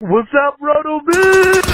What's up, RotoViz?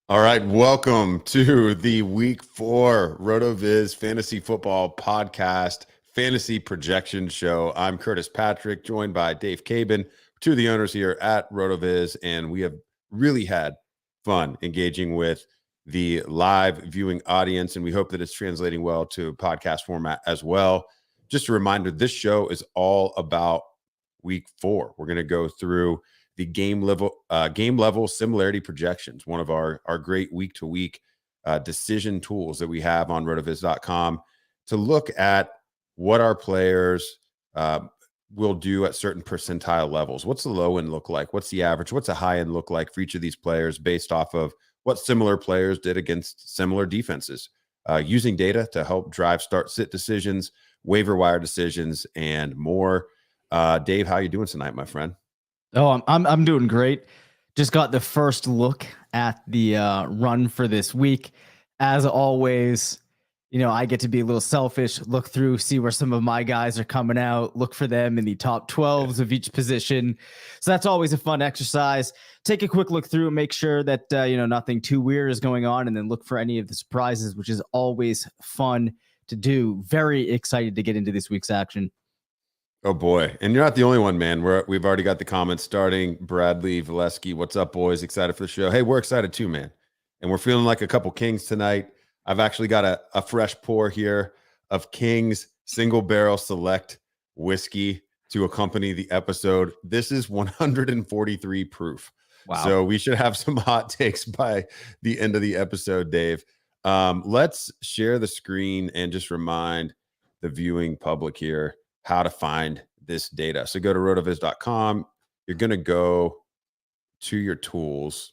All right, welcome to the Week 4 RotoViz Fantasy Football Podcast Fantasy Projection Show. I'm Curtis Patrick, joined by Dave Caban, two of the owners here at RotoViz, and we have really had fun engaging with the live viewing audience, and we hope that it's translating well to podcast format as well. Just a reminder, this show is all about Week 4. We're going to go through the game level similarity projections, one of our great week-to-week decision tools that we have on rotoviz.com to look at what our players will do at certain percentile levels. What's the low end look like? What's the average? What's the high end look like for each of these players based off of what similar players did against similar defenses, using data to help drive start-sit decisions, waiver wire decisions, and more. Dave, how are you doing tonight, my friend? Oh, I'm doing great. Just got the first look at the run for this week. As always, you know, I get to be a little selfish, look through, see where some of my guys are coming out, look for them in the top 12s of each position. So that's always a fun exercise. Take a quick look through and make sure that, nothing too weird is going on, and then look for any of the surprises, which is always fun to do. Very excited to get into this week's action. Oh boy. And you're not the only one, man. We've already got the comments starting. Bradley Valesky, what's up, boys? Excited for the show. Hey, we're excited too, man. And we're feeling like a couple Kings tonight. I've actually got a fresh pour here of King's Single Barrel Select whiskey to accompany the episode. This is 143 proof. Wow. So we should have some hot takes by the end of the episode, Dave. Let's share the screen and just remind the viewing public here how to find this data. So go to rotoviz.com. You're going to go to your tools.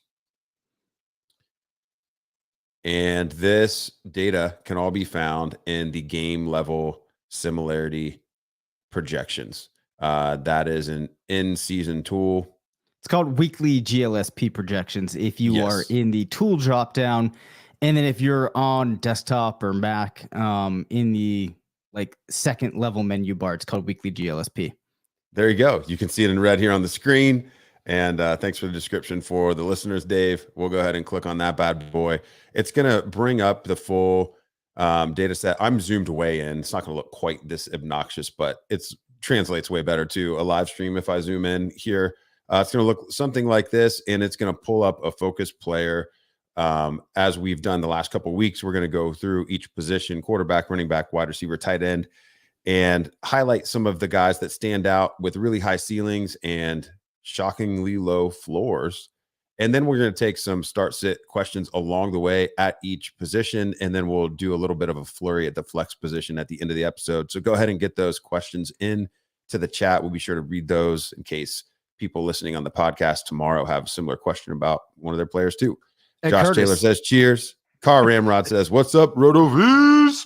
And this data can all be found in the game level similarity projections. That is an in-season tool. It's called weekly GLSP projections if you are in the tool dropdown. And then if you're on desktop or Mac, in the second level menu bar, it's called weekly GLSP. There you go. You can see it in red here on the screen. And thanks for the description for the listeners, Dave. We'll go ahead and click on that bad boy. It's going to bring up the full data set. I'm zoomed way in. It's not going to look quite this obnoxious, but it translates way better to a live stream if I zoom in here. It's going to look something like this, and it's going to pull up a focus player. As we've done the last couple of weeks, we're going to go through each position: quarterback, running back, wide receiver, tight end, and highlight some of the guys that stand out with really high ceilings and shockingly low floors. And then we're going to take some start-sit questions along the way at each position, and then we'll do a little bit of a flurry at the flex position at the end of the episode. So go ahead and get those questions in to the chat. We'll be sure to read those in case people listening on the podcast tomorrow have a similar question about one of their players too. Hey, Josh Curtis. Taylor says, cheers. Car Ramrod says, what's up, RotoViz?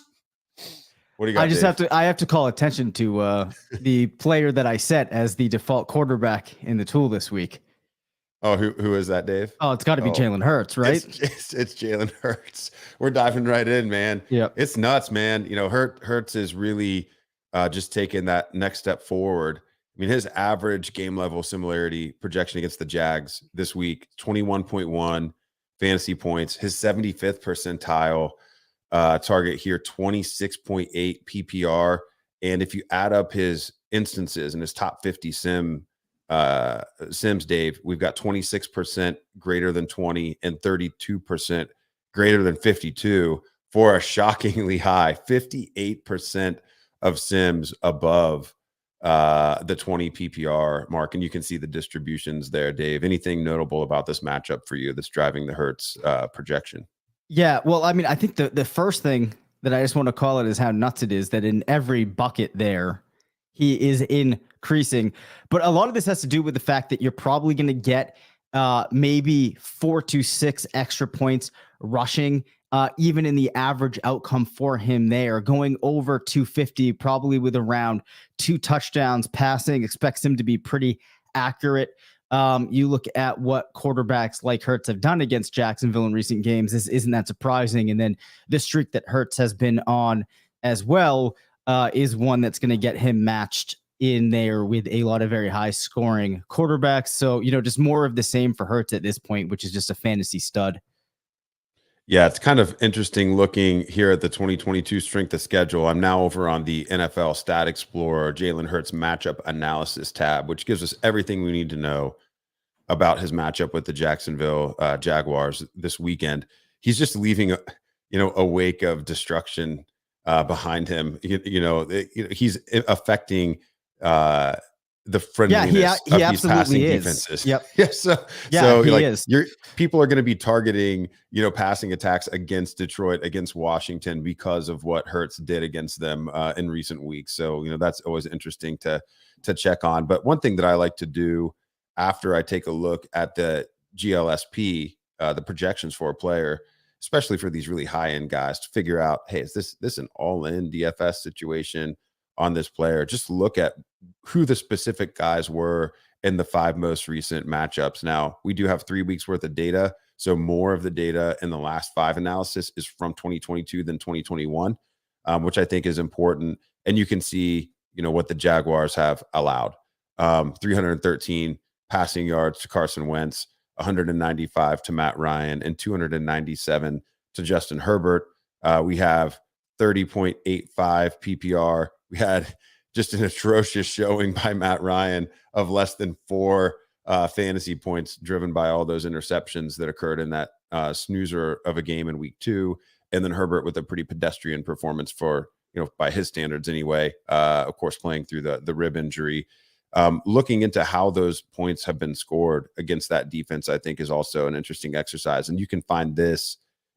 What do you got? I have to call attention to the player that I set as the default quarterback in the tool this week. Oh, who is that, Dave? Oh, it's got to be Jalen Hurts, right? It's Jalen Hurts. We're diving right in, man. Yeah, it's nuts, man. You know, Hurts is really just taking that next step forward. I mean, his average game level similarity projection against the Jags this week, 21.1 fantasy points. His 75th percentile target here, 26.8 PPR. And if you add up his instances in his top 50 sims, Dave, we've got 26% greater than 20 and 32% greater than 52 for a shockingly high 58% of sims above the 20 PPR mark. And you can see the distributions there, Dave. Anything notable about this matchup for you that's driving the Hurts projection? Yeah, well, I mean, I think the first thing that I just want to call it is how nuts it is that in every bucket there, he is increasing. But a lot of this has to do with the fact that you're probably going to get maybe 4 to 6 extra points rushing, even in the average outcome for him there, going over 250, probably with around 2 touchdowns passing. Expects him to be pretty accurate You look at what quarterbacks like Hurts have done against Jacksonville in recent games. This isn't that surprising. And then the streak that Hurts has been on as well is one that's going to get him matched in there with a lot of very high scoring quarterbacks. So, just more of the same for Hurts at this point, which is just a fantasy stud. Yeah, it's kind of interesting looking here at the 2022 strength of schedule. I'm now over on the NFL Stat Explorer Jalen Hurts matchup analysis tab, which gives us everything we need to know about his matchup with the Jacksonville Jaguars this weekend. He's just leaving a wake of destruction behind him. He's affecting the friendliness of these passing defenses. Yep. Yeah. So he is. People are going to be targeting, passing attacks against Detroit, against Washington because of what Hurts did against them in recent weeks. So, that's always interesting to check on. But one thing that I like to do after I take a look at the GLSP, the projections for a player, especially for these really high-end guys, to figure out, hey, is this an all-in DFS situation on this player? Just look at who the specific guys were in the 5 most recent matchups. Now, we do have 3 weeks worth of data, so more of the data in the last 5 analysis is from 2022 than 2021, which I think is important. And you can see, what the Jaguars have allowed. 313 passing yards to Carson Wentz, 195 to Matt Ryan, and 297 to Justin Herbert. We have 30.85 PPR. We had just an atrocious showing by Matt Ryan of less than 4 fantasy points, driven by all those interceptions that occurred in that snoozer of a game in week 2. And then Herbert with a pretty pedestrian performance for, by his standards anyway, of course, playing through the rib injury. Looking into how those points have been scored against that defense, I think is also an interesting exercise. And you can find this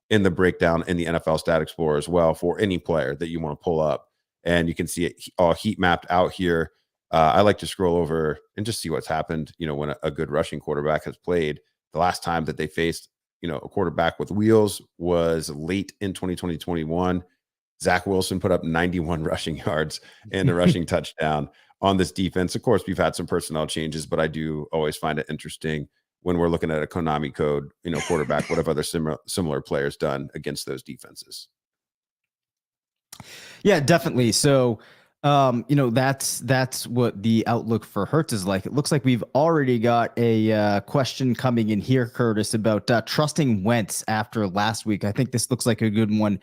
in the breakdown in the NFL Stat Explorer as well for any player that you want to pull up. And you can see it all heat mapped out here. I like to scroll over and just see what's happened, when a good rushing quarterback has played. The last time that they faced, a quarterback with wheels was late in 2021. Zach Wilson put up 91 rushing yards and a rushing touchdown on this defense. Of course, we've had some personnel changes, but I do always find it interesting when we're looking at a Konami code, quarterback, what have other similar players done against those defenses? Yeah, definitely. So, that's what the outlook for Hurts is like. It looks like we've already got a question coming in here, Curtis, about trusting Wentz after last week. I think this looks like a good one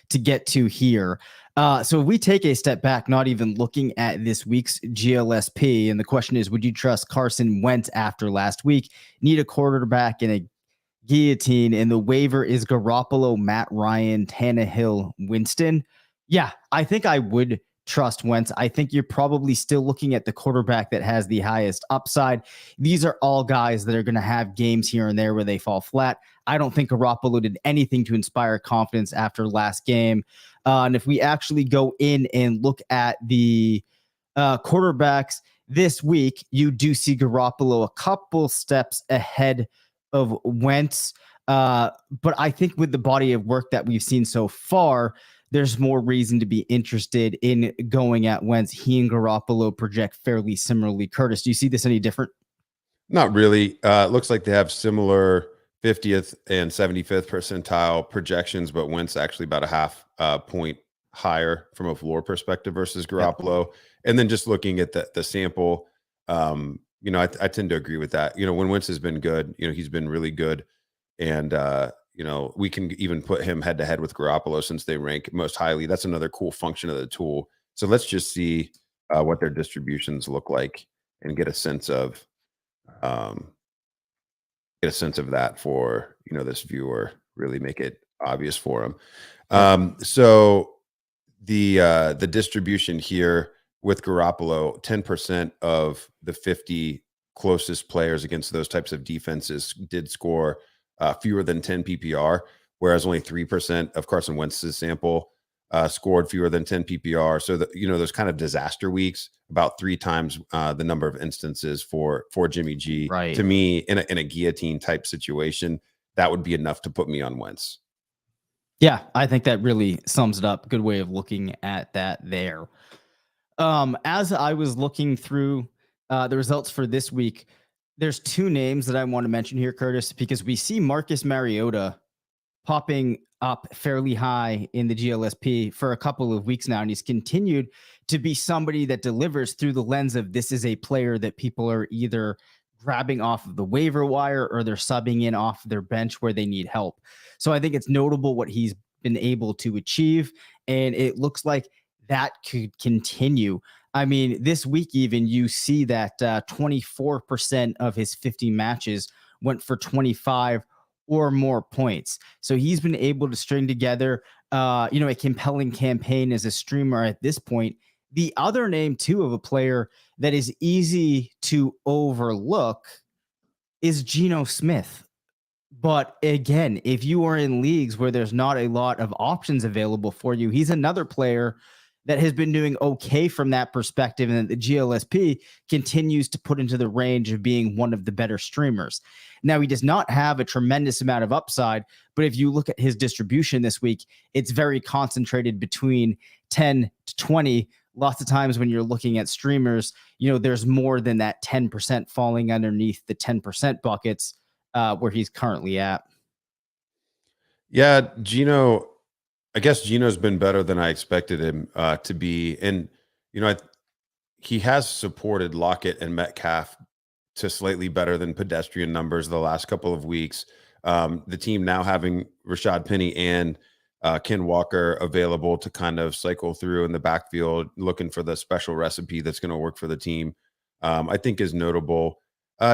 to get to here. So if we take a step back, not even looking at this week's GLSP, and the question is, would you trust Carson Wentz after last week? Need a quarterback in a guillotine, and the waiver is Garoppolo, Matt Ryan, Tannehill, Winston. Yeah, I think I would trust Wentz. I think you're probably still looking at the quarterback that has the highest upside. These are all guys that are going to have games here and there where they fall flat. I don't think Garoppolo did anything to inspire confidence after last game. And if we actually go in and look at the quarterbacks this week, you do see Garoppolo a couple steps ahead of Wentz. But I think with the body of work that we've seen so far, there's more reason to be interested in going at Wentz. He and Garoppolo project fairly similarly. Curtis, do you see this any different? Not really. It looks like they have similar 50th and 75th percentile projections, but Wentz actually about a half point higher from a floor perspective versus Garoppolo. Yep. And then just looking at the sample, I tend to agree with that. When Wentz has been good, he's been really good. And, we can even put him head to head with Garoppolo since they rank most highly. That's another cool function of the tool. So let's just see what their distributions look like and get a sense of that for, this viewer, really make it obvious for him. So the distribution here with Garoppolo, 10% of the 50 closest players against those types of defenses did score fewer than 10 PPR, whereas only 3% of Carson Wentz's sample scored fewer than 10 PPR. So those kind of disaster weeks, about 3 times the number of instances for Jimmy G. Right. To me, in a guillotine type situation, that would be enough to put me on Wentz. Yeah, I think that really sums it up. Good way of looking at that there. As I was looking through the results for this week, There's two names that I want to mention here, Curtis, because we see Marcus Mariota popping up fairly high in the GLSP for a couple of weeks now, and he's continued to be somebody that delivers through the lens of this is a player that people are either grabbing off of the waiver wire or they're subbing in off their bench where they need help. So I think it's notable what he's been able to achieve, and it looks like that could continue. I mean, this week even you see that 24% of his 50 matches went for 25 or more points. So he's been able to string together, a compelling campaign as a streamer at this point. The other name too of a player that is easy to overlook is Geno Smith. But again, if you are in leagues where there's not a lot of options available for you, he's another player that has been doing okay from that perspective, and the GLSP continues to put into the range of being one of the better streamers. Now, he does not have a tremendous amount of upside, but if you look at his distribution this week, it's very concentrated between 10 to 20. Lots of times when you're looking at streamers, there's more than that 10% falling underneath the 10% buckets where he's currently at. Yeah, Geno, I guess Geno's been better than I expected him to be. And, he has supported Lockett and Metcalf to slightly better than pedestrian numbers the last couple of weeks. The team now having Rashad Penny and Ken Walker available to kind of cycle through in the backfield, looking for the special recipe that's going to work for the team, I think is notable.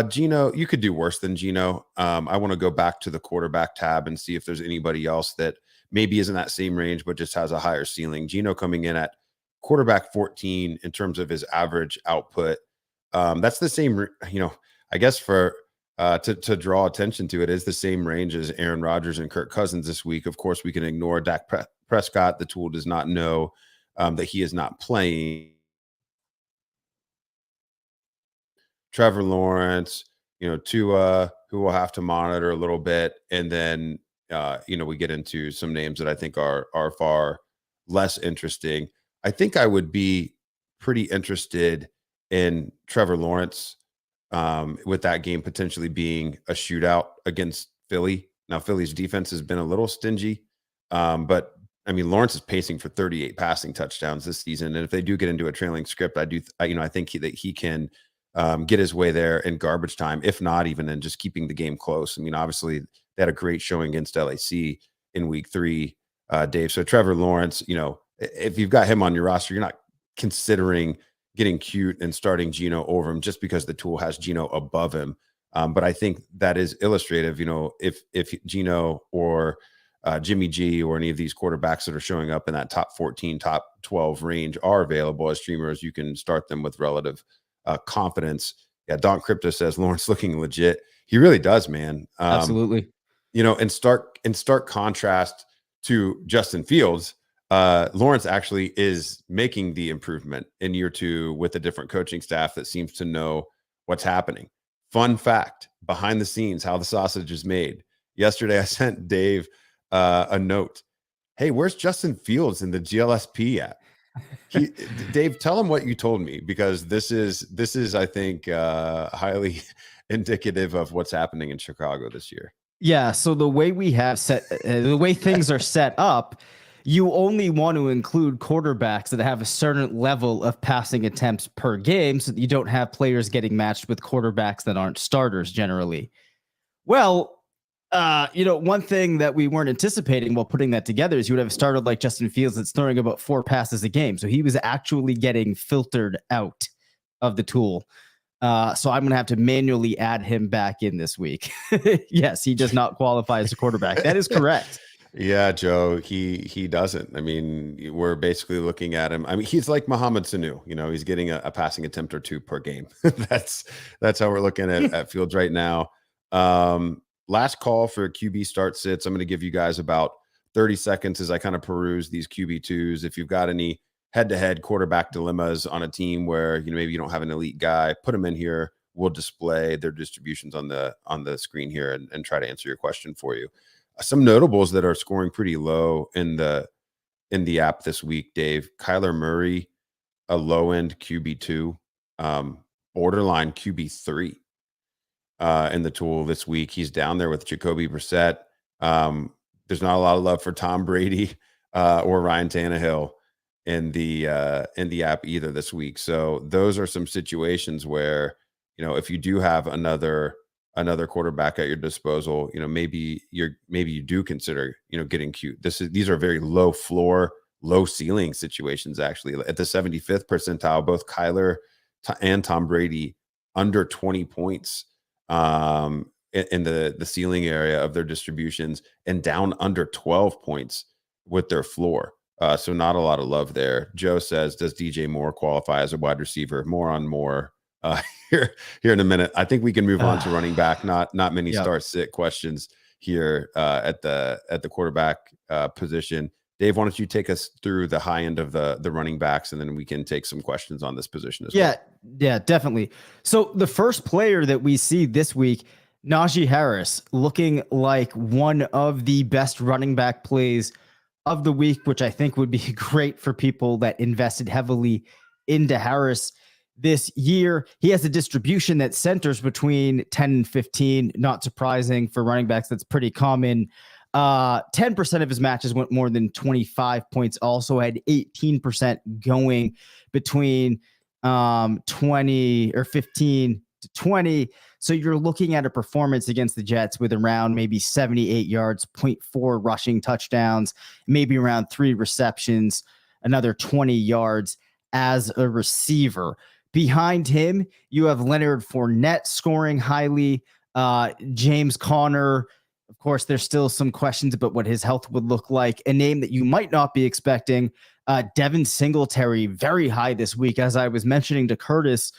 Geno, you could do worse than Geno. I want to go back to the quarterback tab and see if there's anybody else that maybe isn't that same range, but just has a higher ceiling. Geno coming in at quarterback 14 in terms of his average output. That's the same, I guess for to draw attention to it is the same range as Aaron Rodgers and Kirk Cousins this week. Of course, we can ignore Dak Prescott. The tool does not know that he is not playing. Trevor Lawrence, Tua, who we'll have to monitor a little bit. And then, we get into some names that I think are far less interesting. I think I would be pretty interested in Trevor Lawrence with that game potentially being a shootout against Philly. Now, Philly's defense has been a little stingy, but I mean, Lawrence is pacing for 38 passing touchdowns this season. And if they do get into a trailing script, I think that he can get his way there in garbage time, if not even in just keeping the game close. I mean, obviously they had a great showing against LAC in week 3, Dave. So Trevor Lawrence, if you've got him on your roster, you're not considering getting cute and starting Geno over him just because the tool has Geno above him. But I think that is illustrative, if Geno or Jimmy G or any of these quarterbacks that are showing up in that top 14, top 12 range are available as streamers, you can start them with relative confidence. Yeah, Don Crypto says Lawrence looking legit. He really does, man. Absolutely. In stark contrast to Justin Fields, Lawrence actually is making the improvement in year 2 with a different coaching staff that seems to know what's happening. Fun fact, behind the scenes, how the sausage is made. Yesterday, I sent Dave a note. Hey, where's Justin Fields in the GLSP at? Dave, tell him what you told me, because this is I think highly indicative of what's happening in Chicago this year. Yeah. So the way we have the way things are set up, you only want to include quarterbacks that have a certain level of passing attempts per game, so that you don't have players getting matched with quarterbacks that aren't starters generally. Well, one thing that we weren't anticipating while putting that together is you would have started like Justin Fields that's throwing about 4 passes a game. So he was actually getting filtered out of the tool. So I'm going to have to manually add him back in this week. Yes, he does not qualify as a quarterback. That is correct. Yeah, Joe, he doesn't. I mean, we're basically looking at him. I mean, he's like Mohamed Sanu. He's getting a passing attempt or 2 per game. That's how we're looking at Fields right now. Last call for QB start sits. I'm going to give you guys about 30 seconds as I kind of peruse these QB2s. If you've got any head-to-head quarterback dilemmas on a team where maybe you don't have an elite guy, put them in here. We'll display their distributions on the screen here and try to answer your question for you. Some notables that are scoring pretty low in the app this week, Dave. Kyler Murray, a low-end QB2, borderline QB3. in the tool this week. He's down there with Jacoby Brissett. There's not a lot of love for Tom Brady or Ryan Tannehill in the app either this week. So those are some situations where, if you do have another quarterback at your disposal, maybe you do consider, getting cute. These are very low floor, low ceiling situations. Actually, at the 75th percentile, both Kyler and Tom Brady under 20 points in the ceiling area of their distributions, and down under 12 points with their floor. So not a lot of love there. Joe says, does DJ Moore qualify as a wide receiver? More on Moore here in a minute. I think we can move on to running back. Not many start sit questions here at the quarterback position. Dave, why don't you take us through the high end of the running backs, and then we can take some questions on this position as well. Yeah, definitely. So the first player that we see this week, Naji Harris, looking like one of the best running back plays of the week, which I think would be great for people that invested heavily into Harris this year. He has a distribution that centers between 10 and 15. Not surprising for running backs. That's pretty common. 10% of his matches went more than 25 points. Also had 18% going between 20 or 15 to 20. So you're looking at a performance against the Jets with around maybe 78 yards, 0.4 rushing touchdowns, maybe around 3 receptions, another 20 yards as a receiver. Behind him, you have Leonard Fournette scoring highly. James Conner, of course, there's still some questions about what his health would look like. A name that you might not be expecting, Devin Singletary, very high this week. As I was mentioning to Curtis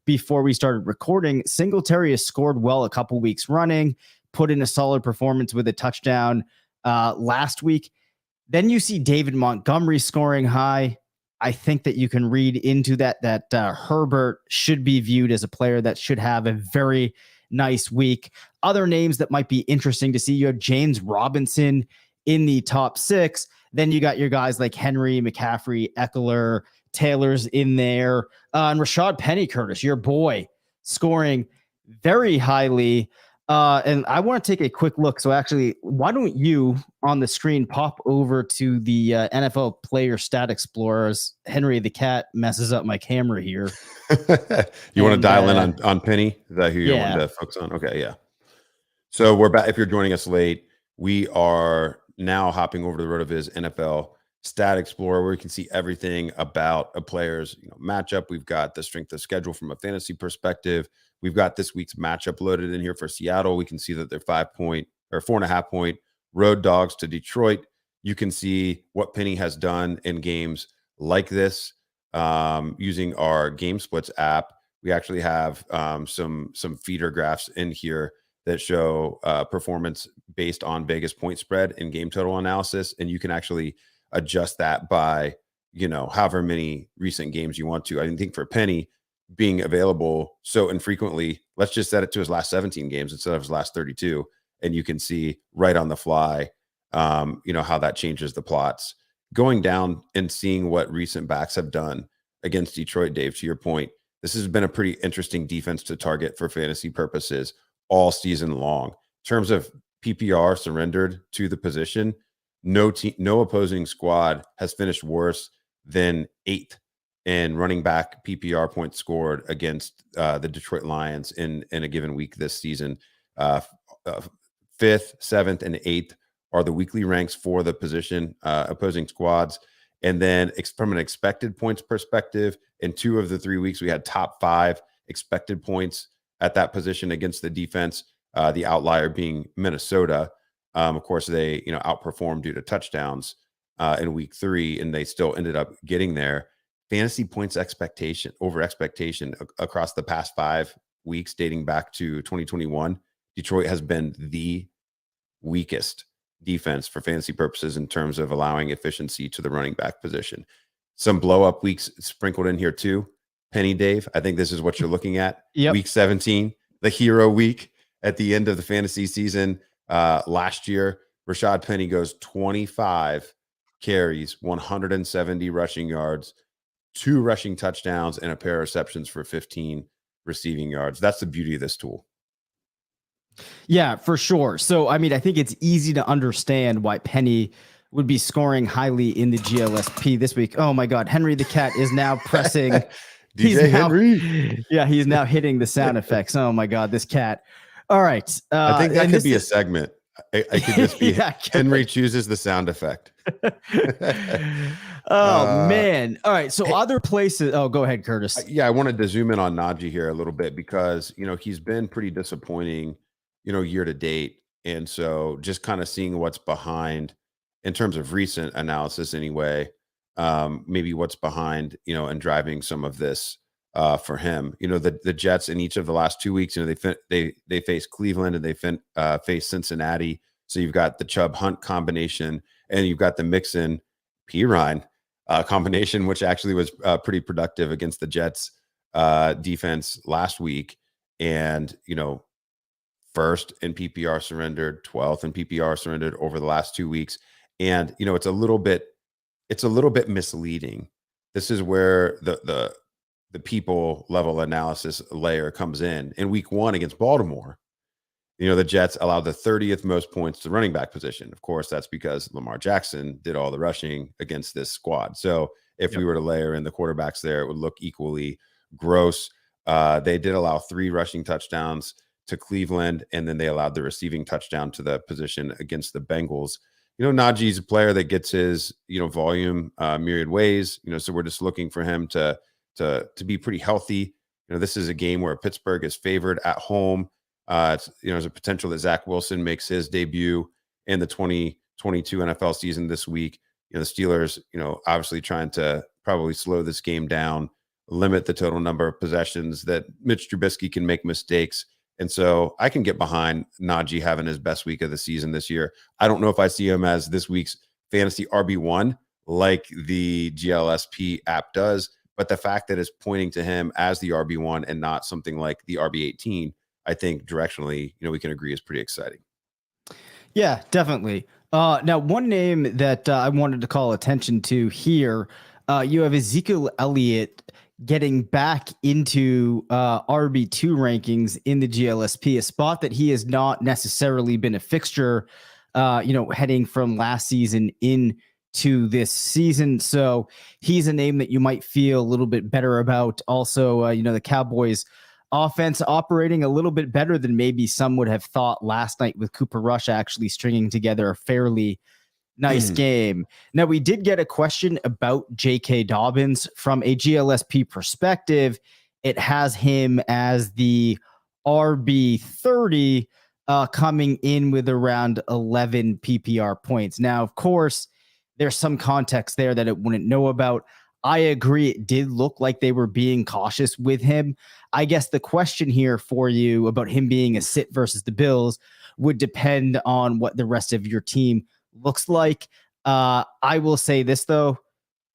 before we started recording, Singletary has scored well a couple weeks running, put in a solid performance with a touchdown last week. Then you see David Montgomery scoring high. I think that you can read into that Herbert should be viewed as a player that should have a very nice week. Other names that might be interesting to see, you have James Robinson in the top 6. Then you got your guys like Henry, McCaffrey, Eckler, Taylor's in there. And Rashad Penny, Curtis, your boy, scoring very highly. And I want to take a quick look. So actually, why don't you on the screen pop over to the NFL player stat explorer as Henry the cat messes up my camera here. You want to dial in on Penny? Is that who you want to focus on? Okay, yeah. So we're back. If you're joining us late, we are now hopping over to the RotoViz NFL Stat Explorer, where you can see everything about a player's matchup. We've got the strength of schedule from a fantasy perspective. We've got this week's matchup loaded in here for Seattle. We can see that they're 4.5 point road dogs to Detroit. You can see what Penny has done in games like this using our Game Splits app. We actually have some feeder graphs in here that show performance based on Vegas point spread and game total analysis, and you can actually adjust that by however many recent games you want to. I think for Penny being available so infrequently, let's just set it to his last 17 games instead of his last 32, and you can see right on the fly how that changes the plots. Going down and seeing what recent backs have done against Detroit, Dave, to your point, this has been a pretty interesting defense to target for fantasy purposes all season long. In terms of PPR surrendered to the position, no opposing squad has finished worse than 8th in running back PPR points scored against the Detroit Lions in a given week this season. 5th, 7th, and 8th are the weekly ranks for the position opposing squads. And then from an expected points perspective, in 2 of the 3 weeks, we had top 5 expected points at that position against the defense, the outlier being Minnesota. Of course, they outperformed due to touchdowns in week 3, and they still ended up getting there. Fantasy points expectation across the past 5 weeks dating back to 2021, Detroit has been the weakest defense for fantasy purposes in terms of allowing efficiency to the running back position. Some blow up weeks sprinkled in here too. Penny, Dave, I think this is what you're looking at. Yep. Week 17, the hero week at the end of the fantasy season. Last year, Rashad Penny goes 25 carries, 170 rushing yards, 2 rushing touchdowns, and a pair of receptions for 15 receiving yards. That's the beauty of this tool. Yeah, for sure. So, I mean, I think it's easy to understand why Penny would be scoring highly in the GLSP this week. Oh my God, Henry the cat is now pressing. DJ Henry. Yeah, he's now hitting the sound effects. Oh my God, this cat. All right. I think that could be a segment. I could just be Henry chooses the sound effect. Man. All right. So other places. Oh, go ahead, Curtis. Yeah, I wanted to zoom in on Naji here a little bit because, he's been pretty disappointing, year to date. And so just kind of seeing what's behind in terms of recent analysis anyway, maybe what's behind, and driving some of this for him. The Jets in each of the last 2 weeks, they face Cleveland and they face Cincinnati. So you've got the Chubb Hunt combination and you've got the Mixon Pirine combination, which actually was pretty productive against the Jets defense last week. And, first in PPR surrendered, 12th in PPR surrendered over the last 2 weeks. And, it's a little bit misleading. This is where the people level analysis layer comes in week 1 against Baltimore. The Jets allowed the 30th most points to running back position. Of course, that's because Lamar Jackson did all the rushing against this squad. So if we were to layer in the quarterbacks there, it would look equally gross. They did allow 3 rushing touchdowns to Cleveland, and then they allowed the receiving touchdown to the position against the Bengals. Naji's a player that gets his, volume myriad ways, so we're just looking for him to be pretty healthy. This is a game where Pittsburgh is favored at home. There's a potential that Zach Wilson makes his debut in the 2022 NFL season this week. The Steelers, obviously trying to probably slow this game down, limit the total number of possessions that Mitch Trubisky can make mistakes. And so I can get behind Naji having his best week of the season this year. I don't know if I see him as this week's fantasy RB1 like the GLSP app does, but the fact that it's pointing to him as the RB1 and not something like the RB18, I think directionally, we can agree is pretty exciting. Yeah, definitely. Now, one name that I wanted to call attention to here, you have Ezekiel Elliott getting back into RB2 rankings in the GLSP, a spot that he has not necessarily been a fixture, heading from last season into this season. So he's a name that you might feel a little bit better about. Also, the Cowboys offense operating a little bit better than maybe some would have thought last night, with Cooper Rush actually stringing together a fairly nice game. Now, we did get a question about J.K. Dobbins from a GLSP perspective. It has him as the RB30, coming in with around 11 PPR points. Now, of course, there's some context there that it wouldn't know about. I agree. It did look like they were being cautious with him. I guess the question here for you about him being a sit versus the Bills would depend on what the rest of your team looks like. I will say this, though,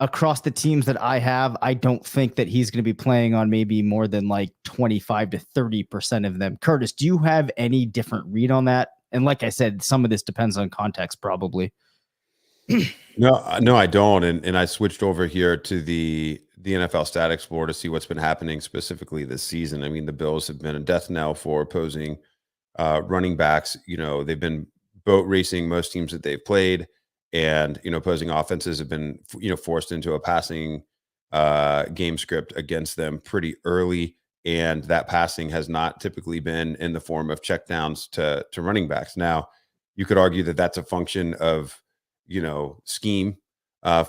across the teams that I have, I don't think that he's going to be playing on maybe more than like 25 to 30% of them. Curtis, do you have any different read on that? And like I said, some of this depends on context, probably. No, I don't. And I switched over here to the NFL Stat Explorer to see what's been happening specifically this season. I mean, the Bills have been a death knell for opposing running backs. They've been boat racing most teams that they've played, and opposing offenses have been forced into a passing game script against them pretty early, and that passing has not typically been in the form of checkdowns to running backs. Now, you could argue that that's a function of scheme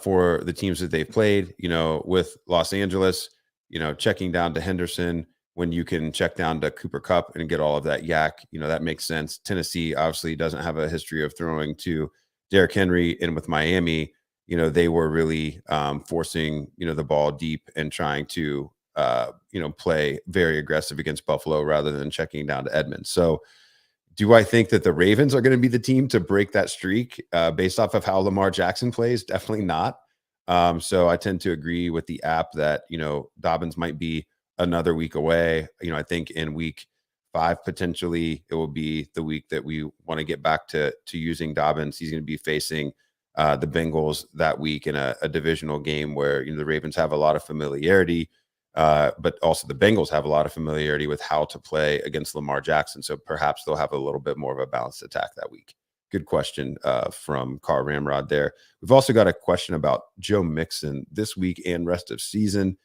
for the teams that they've played. With Los Angeles, checking down to Henderson when you can check down to Cooper Kupp and get all of that yak, that makes sense. Tennessee obviously doesn't have a history of throwing to Derrick Henry, and with Miami, they were really forcing, the ball deep and trying to, play very aggressive against Buffalo rather than checking down to Edmonds. So do I think that the Ravens are going to be the team to break that streak based off of how Lamar Jackson plays? Definitely not. So I tend to agree with the app that, Dobbins might be another week away. I think in week 5, potentially it will be the week that we want to get back to using Dobbins. He's going to be facing the Bengals that week in a divisional game where, the Ravens have a lot of familiarity But also the Bengals have a lot of familiarity with how to play against Lamar Jackson. So perhaps they'll have a little bit more of a balanced attack that week. Good question from Carl Ramrod there. We've also got a question about Joe Mixon this week and rest of season.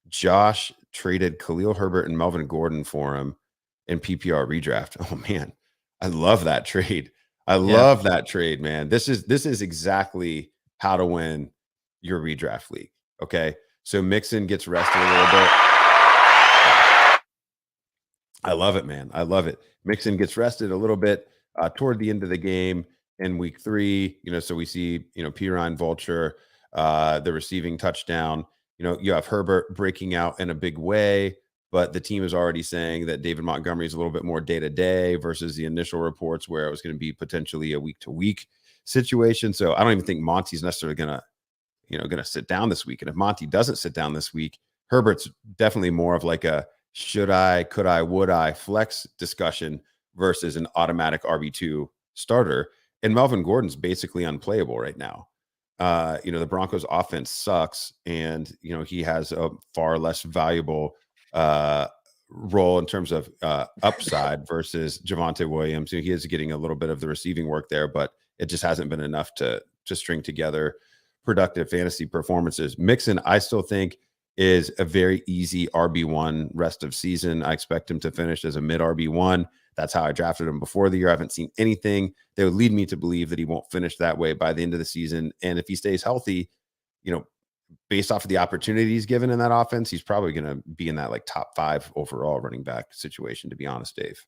Josh traded Khalil Herbert and Melvin Gordon for him in PPR redraft. Oh man, I love that trade. I love that trade, man. This is exactly how to win your redraft league. Okay. So Mixon gets rested a little bit. I love it, man. I love it. Mixon gets rested a little bit toward the end of the game in week 3. So we see, Pirine Vulture, the receiving touchdown. You have Herbert breaking out in a big way, but the team is already saying that David Montgomery is a little bit more day-to-day versus the initial reports where it was going to be potentially a week-to-week situation. So I don't even think Monty's necessarily going to sit down this week. And if Monty doesn't sit down this week, Herbert's definitely more of like a should I, could I, would I flex discussion versus an automatic RB2 starter. And Melvin Gordon's basically unplayable right now. The Broncos offense sucks, and he has a far less valuable role in terms of upside versus Javonte Williams. He is getting a little bit of the receiving work there, but it just hasn't been enough to string together productive fantasy performances. Mixon, I still think, is a very easy RB1 rest of season. I expect him to finish as a mid RB1. That's how I drafted him before the year. I haven't seen anything that would lead me to believe that he won't finish that way by the end of the season. And if he stays healthy, based off of the opportunities given in that offense, he's probably going to be in that like top 5 overall running back situation, to be honest, Dave.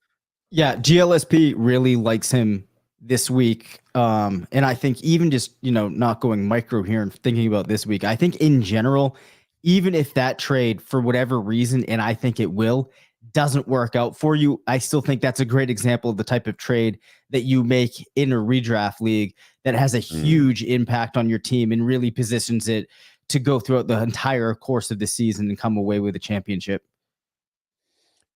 Yeah, GLSP really likes him this week. And I think even just, not going micro here and thinking about this week, I think in general, even if that trade for whatever reason, and I think it will, doesn't work out for you, I still think that's a great example of the type of trade that you make in a redraft league that has a huge impact on your team and really positions it to go throughout the entire course of the season and come away with a championship.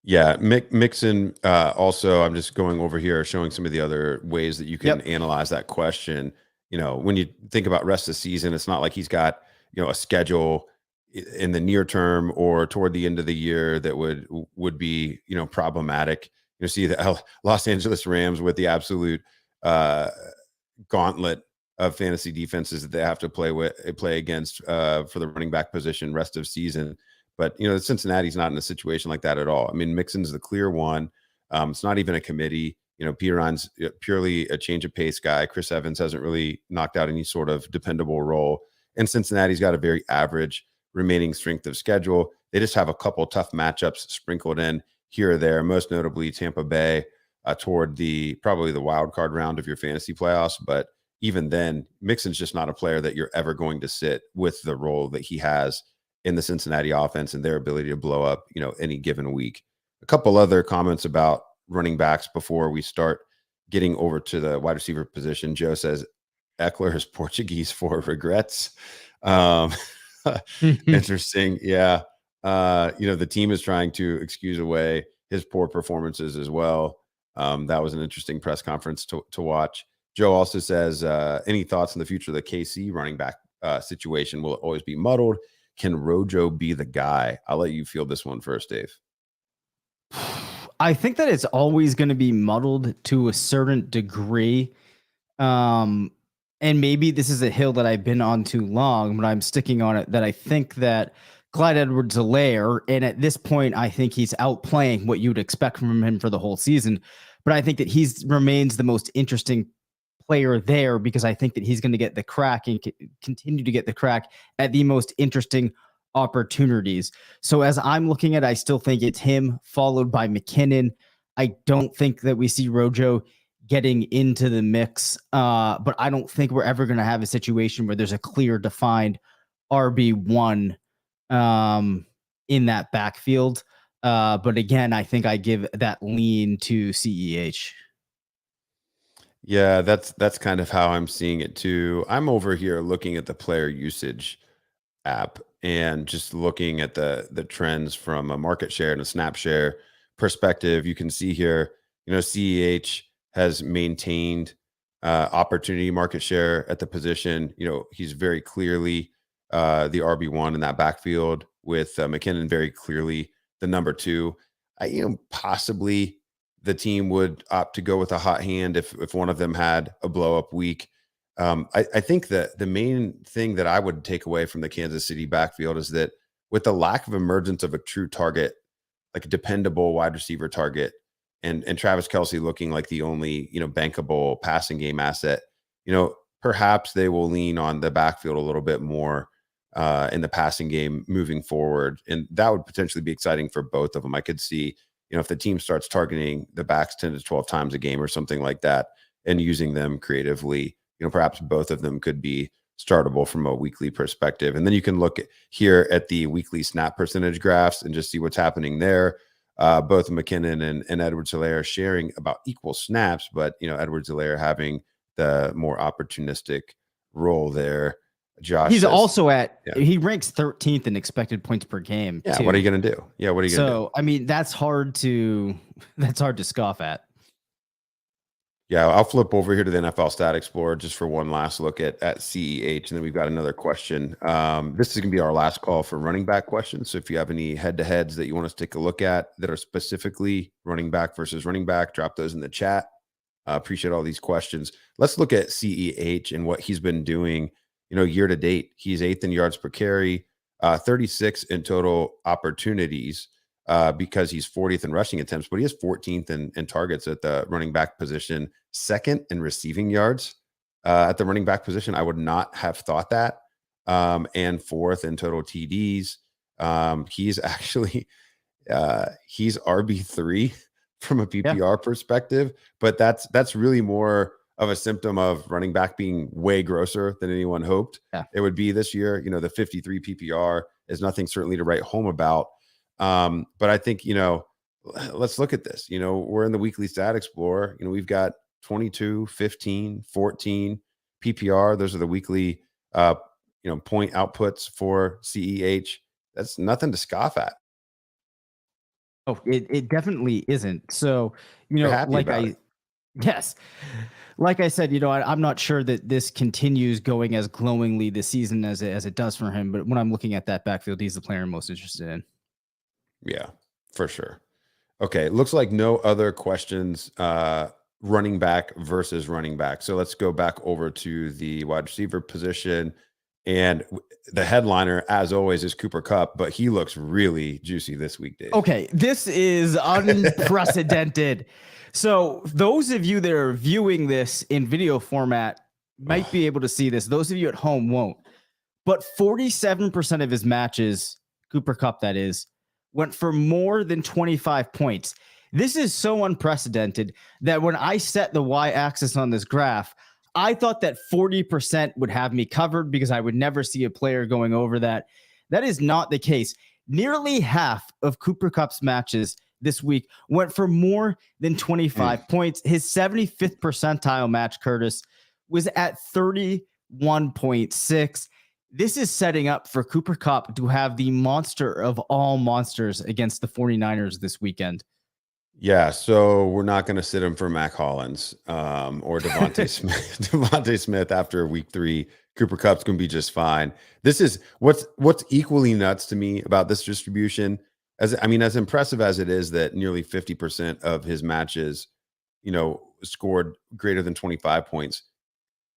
Yeah, Mixon also, I'm just going over here, showing some of the other ways that you can analyze that question. When you think about rest of the season, it's not like he's got, a schedule in the near term or toward the end of the year that would be, problematic. See the Los Angeles Rams with the absolute gauntlet of fantasy defenses that they have to play against for the running back position rest of season. But, Cincinnati's not in a situation like that at all. I mean, Mixon's the clear one. It's not even a committee. Pirine's purely a change of pace guy. Chris Evans hasn't really knocked out any sort of dependable role. And Cincinnati's got a very average remaining strength of schedule. They just have a couple tough matchups sprinkled in here or there, most notably Tampa Bay toward probably the wild card round of your fantasy playoffs. But even then, Mixon's just not a player that you're ever going to sit with the role that he has in the Cincinnati offense and their ability to blow up, any given week. A couple other comments about running backs before we start getting over to the wide receiver position. Joe says Eckler is Portuguese for regrets. Interesting. Yeah. The team is trying to excuse away his poor performances as well. That was an interesting press conference to watch. Joe also says, any thoughts on the future of the KC running back situation? Will it always be muddled? Can Rojo be the guy? I'll let you field this one first, Dave. I think that it's always going to be muddled to a certain degree. And maybe this is a hill that I've been on too long, but I'm sticking on it, that I think that Clyde Edwards a layer. And at this point, I think he's outplaying what you'd expect from him for the whole season. But I think that he remains the most interesting player there because I think that he's going to get the crack and continue to get the crack at the most interesting opportunities. So as I'm looking at it, I still think it's him followed by McKinnon. I don't think that we see Rojo getting into the mix, but I don't think we're ever going to have a situation where there's a clear defined RB1 in that backfield. But again, I think I give that lean to CEH. Yeah, that's kind of how I'm seeing it too. I'm over here looking at the player usage app and just looking at the trends from a market share and a snap share perspective. You can see here, CEH has maintained opportunity market share at the position. He's very clearly the RB1 in that backfield with McKinnon very clearly the number 2. Possibly the team would opt to go with a hot hand if one of them had a blow up week. I think that the main thing that I would take away from the Kansas City backfield is that with the lack of emergence of a true target, like a dependable wide receiver target, and Travis Kelce looking like the only, bankable passing game asset, perhaps they will lean on the backfield a little bit more in the passing game moving forward. And that would potentially be exciting for both of them. I could see, if the team starts targeting the backs 10 to 12 times a game or something like that and using them creatively, perhaps both of them could be startable from a weekly perspective. And then you can look here at the weekly snap percentage graphs and just see what's happening there. Both McKinnon and Edwards-Helaire sharing about equal snaps, but, Edwards-Helaire having the more opportunistic role there. Josh, he's also he ranks 13th in expected points per game. Yeah. Too. What are you going to do? Yeah. What are you going to do? So, I mean, that's hard to scoff at. Yeah. I'll flip over here to the NFL Stat Explorer just for one last look at CEH. And then we've got another question. This is going to be our last call for running back questions. So if you have any head-to-heads that you want us to take a look at that are specifically running back versus running back, drop those in the chat. Appreciate all these questions. Let's look at CEH and what he's been doing. Year to date, he's 8th in yards per carry, 36 in total opportunities because he's 40th in rushing attempts, but he is 14th in targets at the running back position, 2nd in receiving yards at the running back position. I would not have thought that. And 4th in total TDs. He's actually he's RB3 from a PPR perspective, but that's really more of a symptom of running back being way grosser than anyone hoped it would be this year. The 53 PPR is nothing certainly to write home about. But I think, let's look at this. We're in the weekly stat explorer. We've got 22, 15, 14 PPR. Those are the weekly, point outputs for CEH. That's nothing to scoff at. Oh, it definitely isn't. So, yes. Like I said, I'm not sure that this continues going as glowingly this season as it does for him. But when I'm looking at that backfield, he's the player I'm most interested in. Yeah, for sure. Okay, looks like no other questions. Running back versus running back. So let's go back over to the wide receiver position. And the headliner, as always, is Cooper Kupp, but he looks really juicy this week, Dave. Okay, this is unprecedented. So those of you that are viewing this in video format might be able to see this. Those of you at home won't. But 47% of his matches, Cooper Kupp that is, went for more than 25 points. This is so unprecedented that when I set the y-axis on this graph, I thought that 40% would have me covered because I would never see a player going over that. That is not the case. Nearly half of Cooper Kupp's matches this week went for more than 25 points. His 75th percentile match, Curtis, was at 31.6. This is setting up for Cooper Kupp to have the monster of all monsters against the 49ers this weekend. Yeah, so we're not going to sit him for Mac Hollins or Devonte Smith. Devonte Smith after week 3. Cooper Kupp's going to be just fine. This is what's equally nuts to me about this distribution. As impressive as it is that nearly 50% of his matches, scored greater than 25 points.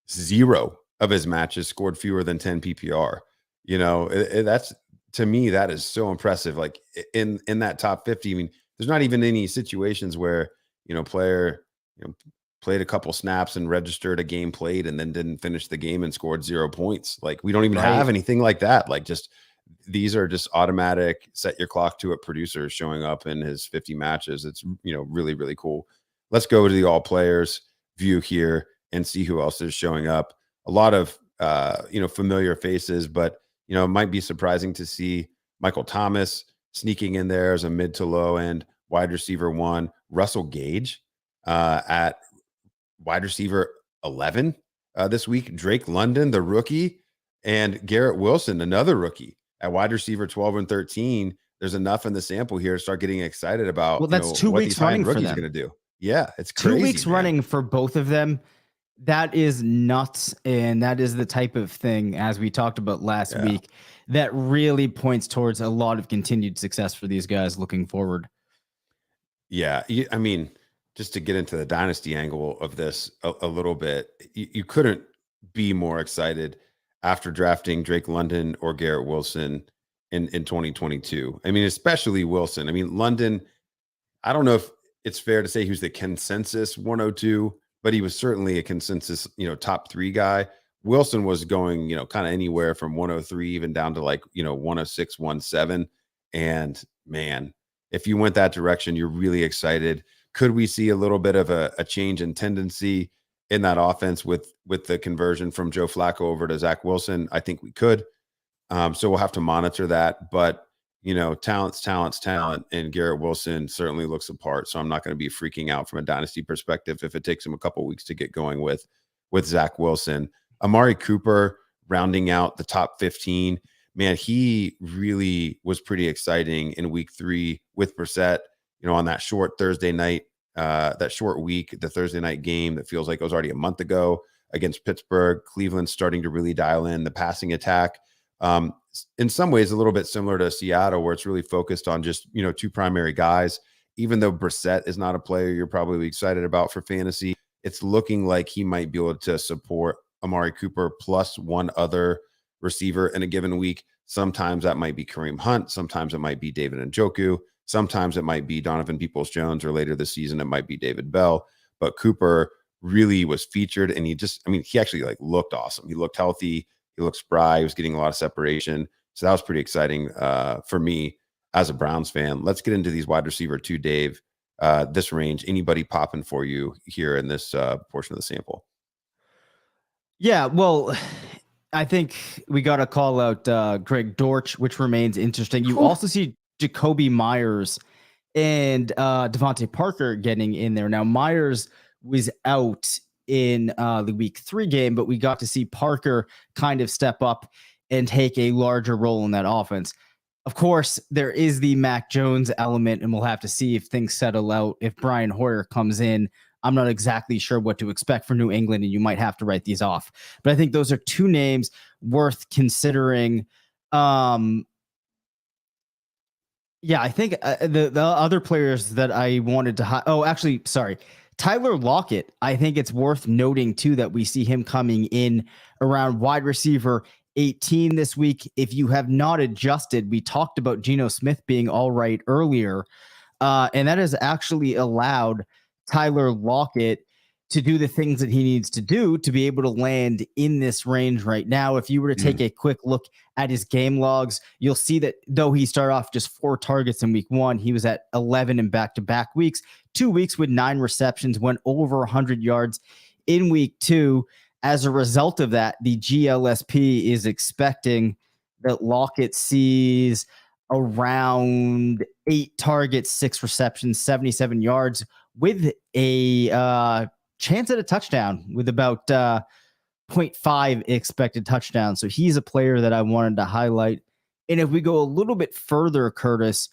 0 of his matches scored fewer than 10 PPR. That's, to me, that is so impressive. Like in that top 50, there's not even any situations where, player, played a couple snaps and registered a game played and then didn't finish the game and scored 0 points. Like we don't even have anything like that. Like these are just automatic set your clock to it producers showing up in his 50 matches. It's, really, really cool. Let's go to the all players view here and see who else is showing up. A lot of, familiar faces, but, it might be surprising to see Michael Thomas sneaking in there as a mid to low end wide receiver 1, Russell Gage at wide receiver 11 this week, Drake London, the rookie, and Garrett Wilson, another rookie at wide receiver 12 and 13. There's enough in the sample here to start getting excited about that's 2 weeks running for them. Going to do. Yeah, it's crazy. 2 weeks running for both of them That is nuts. And that is the type of thing, as we talked about last week, that really points towards a lot of continued success for these guys looking forward. Yeah. I mean, just to get into the dynasty angle of this a little bit, you couldn't be more excited after drafting Drake London or Garrett Wilson in 2022. I mean, especially Wilson. I mean, London, I don't know if it's fair to say he was the consensus 102, but he was certainly a consensus, top 3 guy. Wilson was going, kind of anywhere from 103 even down to like, 106, 107. And man, if you went that direction, you're really excited. Could we see a little bit of a change in tendency in that offense with the conversion from Joe Flacco over to Zach Wilson? I think we could. So we'll have to monitor that. But talent, and Garrett Wilson certainly looks apart. So I'm not going to be freaking out from a dynasty perspective if it takes him a couple weeks to get going with Zach Wilson. Amari Cooper rounding out the top 15. Man, he really was pretty exciting in week 3 with Brissett, on that short Thursday night, that short week, the Thursday night game that feels like it was already a month ago against Pittsburgh. Cleveland starting to really dial in the passing attack. In some ways, a little bit similar to Seattle, where it's really focused on just, 2 primary guys. Even though Brissett is not a player you're probably excited about for fantasy, it's looking like he might be able to support Amari Cooper plus one other receiver in a given week. Sometimes that might be Kareem Hunt. Sometimes it might be David Njoku. Sometimes it might be Donovan Peoples-Jones, or later this season, it might be David Bell. But Cooper really was featured, and he actually looked awesome. He looked healthy. He looked spry. He was getting a lot of separation. So that was pretty exciting for me as a Browns fan. Let's get into these wide receiver 2, Dave. This range, anybody popping for you here in this portion of the sample? Yeah, well, I think we got to call out Greg Dortch, which remains interesting. You also see Jacoby Myers and Devontae Parker getting in there. Now, Myers was out in the week 3 game, but we got to see Parker kind of step up and take a larger role in that offense. Of course, there is the Mac Jones element, and we'll have to see if things settle out. If Brian Hoyer comes in, I'm not exactly sure what to expect for New England, and you might have to write these off. But I think those are 2 names worth considering. I think the other players that I wanted to Tyler Lockett. I think it's worth noting too that we see him coming in around wide receiver 18 this week. If you have not adjusted, we talked about Geno Smith being all right earlier, and that has actually allowed Tyler Lockett to do the things that he needs to do to be able to land in this range right now. If you were to take a quick look at his game logs, you'll see that though he started off just 4 targets in week 1, he was at 11 in back-to-back weeks, 2 weeks with 9 receptions, went over 100 yards in week 2. As a result of that, the GLSP is expecting that Lockett sees around 8 targets, 6 receptions, 77 yards with a chance at a touchdown, with about 0.5 expected touchdown. So he's a player that I wanted to highlight. And if we go a little bit further, Curtis,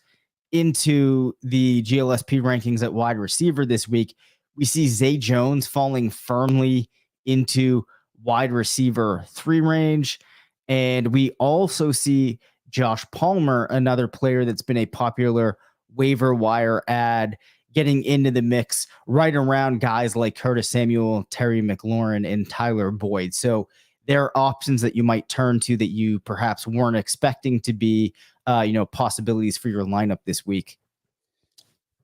into the GLSP rankings at wide receiver this week, we see Zay Jones falling firmly into wide receiver 3 range. And we also see Josh Palmer, another player that's been a popular waiver wire ad, getting into the mix right around guys like Curtis Samuel, Terry McLaurin, and Tyler Boyd. So there are options that you might turn to that you perhaps weren't expecting to be, possibilities for your lineup this week.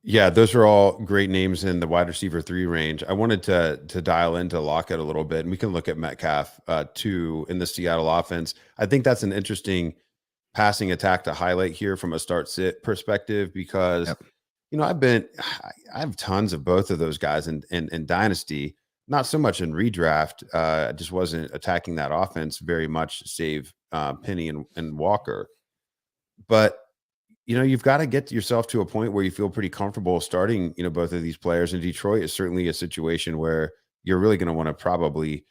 Yeah, those are all great names in the wide receiver 3 range. I wanted to dial into Lockett a little bit, and we can look at Metcalf too in the Seattle offense. I think that's an interesting passing attack to highlight here from a start-sit perspective, because I have tons of both of those guys in Dynasty, not so much in redraft. I just wasn't attacking that offense very much, save Penny and Walker. But you've got to get yourself to a point where you feel pretty comfortable starting, both of these players. And Detroit is certainly a situation where you're really going to want to probably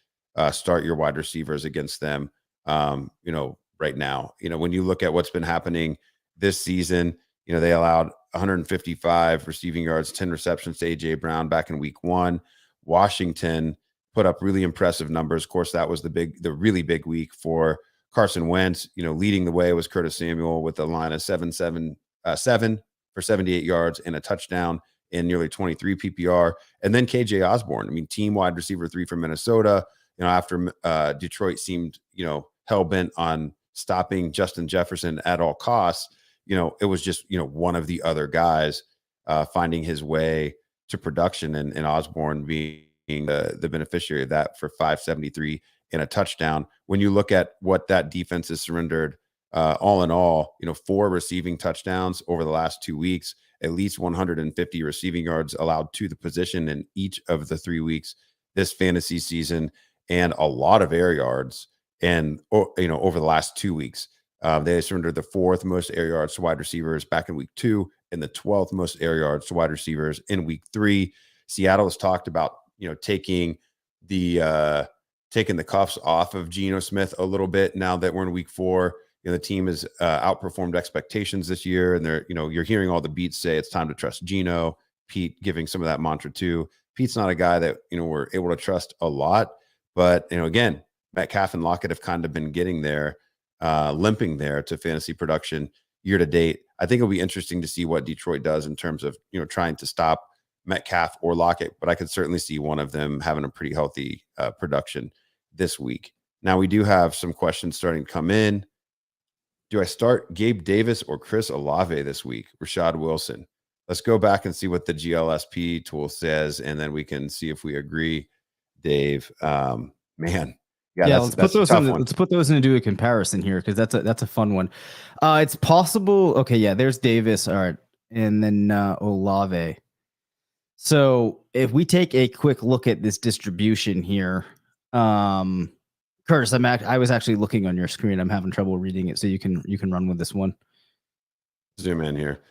start your wide receivers against them, right now. When you look at what's been happening this season, they allowed 155 receiving yards, 10 receptions to A.J. Brown back in week 1. Washington put up really impressive numbers. Of course, that was the really big week for Carson Wentz. Leading the way was Curtis Samuel with a line of 7 for 78 yards and a touchdown in nearly 23 PPR. And then KJ Osborne, team wide receiver 3 for Minnesota. After Detroit seemed, hell-bent on stopping Justin Jefferson at all costs, it was just, one of the other guys finding his way to production, and Osborne being the beneficiary of that for 573 and a touchdown. When you look at what that defense has surrendered, all in all, 4 receiving touchdowns over the last 2 weeks, at least 150 receiving yards allowed to the position in each of the 3 weeks this fantasy season, and a lot of air yards. And, over the last 2 weeks, they surrendered the 4th most air yards to wide receivers back in week 2 and the 12th most air yards to wide receivers in week 3. Seattle has talked about, taking the cuffs off of Geno Smith a little bit now that we're in week 4. The team has outperformed expectations this year, and they're, you're hearing all the beats say it's time to trust Geno. Pete giving some of that mantra too. Pete's not a guy that, we're able to trust a lot, but, again, Metcalf and Lockett have kind of been getting there, limping there to fantasy production year to date. I think it'll be interesting to see what Detroit does in terms of, trying to stop Metcalf or Lockett, but I could certainly see one of them having a pretty healthy production this week. Now, we do have some questions starting to come in. Do I start Gabe Davis or Chris Olave this week? Rashad Wilson. Let's go back and see what the GLSP tool says, and then we can see if we agree, Dave. Man. Yeah, let's put those into a comparison here, because that's a fun one. It's possible. Okay, yeah, there's Davis. All right, and then Olave. So if we take a quick look at this distribution here, Curtis, I was actually looking on your screen. I'm having trouble reading it, so you can run with this one. Zoom in here.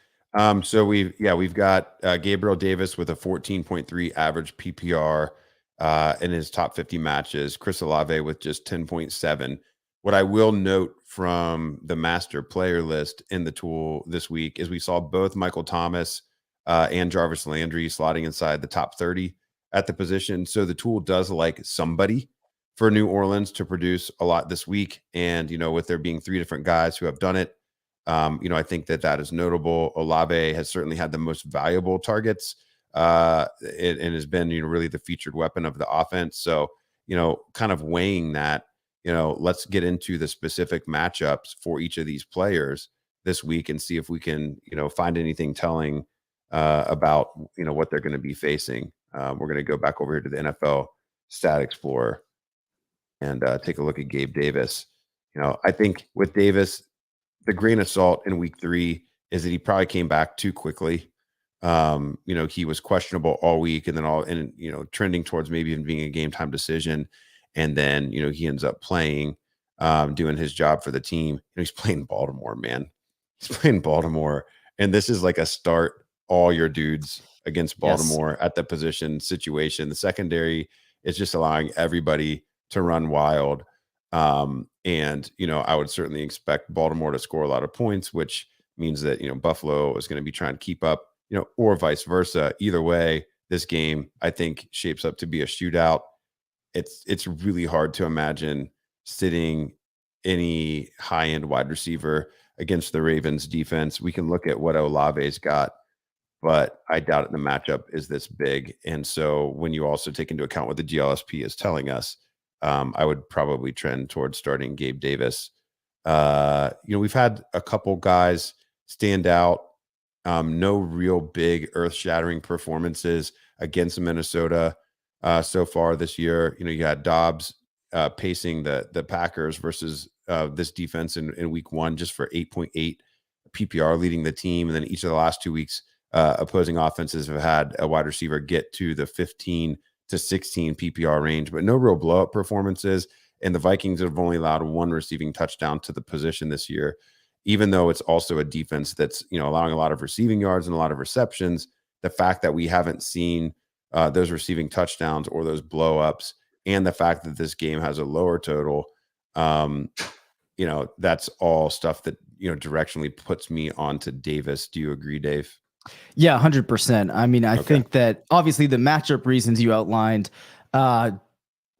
So we've got Gabriel Davis with a 14.3 average PPR in his top 50 matches. Chris Olave with just 10.7. What I will note from the master player list in the tool this week is we saw both Michael Thomas and Jarvis Landry slotting inside the top 30 at the position. So the tool does like somebody for New Orleans to produce a lot this week. And, with there being 3 different guys who have done it, I think that is notable. Olave has certainly had the most valuable targets and has been, really the featured weapon of the offense. So, kind of weighing that, let's get into the specific matchups for each of these players this week and see if we can, find anything telling about, what they're going to be facing. We're going to go back over here to the NFL Stat Explorer and take a look at Gabe Davis. I think with Davis, the grain of salt in week 3 is that he probably came back too quickly. He was questionable all week and then trending towards maybe even being a game time decision. And then, he ends up playing, doing his job for the team. He's playing Baltimore, man. He's playing Baltimore. And this is like a start all your dudes against Baltimore at the position situation. The secondary is just allowing everybody to run wild. And, I would certainly expect Baltimore to score a lot of points, which means that, Buffalo is going to be trying to keep up, or vice versa. Either way, this game, I think, shapes up to be a shootout. It's really hard to imagine sitting any high-end wide receiver against the Ravens defense. We can look at what Olave's got, but I doubt the matchup is this big. And so when you also take into account what the GLSP is telling us, I would probably trend towards starting Gabe Davis. We've had a couple guys stand out. No real big earth-shattering performances against Minnesota so far this year. You had Dobbs pacing the Packers versus this defense in week 1 just for 8.8 PPR, leading the team. And then each of the last 2 weeks, opposing offenses have had a wide receiver get to the 15 to 16 PPR range, but no real blow-up performances. And the Vikings have only allowed 1 receiving touchdown to the position this year, even though it's also a defense that's, allowing a lot of receiving yards and a lot of receptions. The fact that we haven't seen those receiving touchdowns or those blow-ups, and the fact that this game has a lower total, that's all stuff that, directionally puts me onto Davis. Do you agree, Dave? Yeah, 100%. I think that obviously the matchup reasons you outlined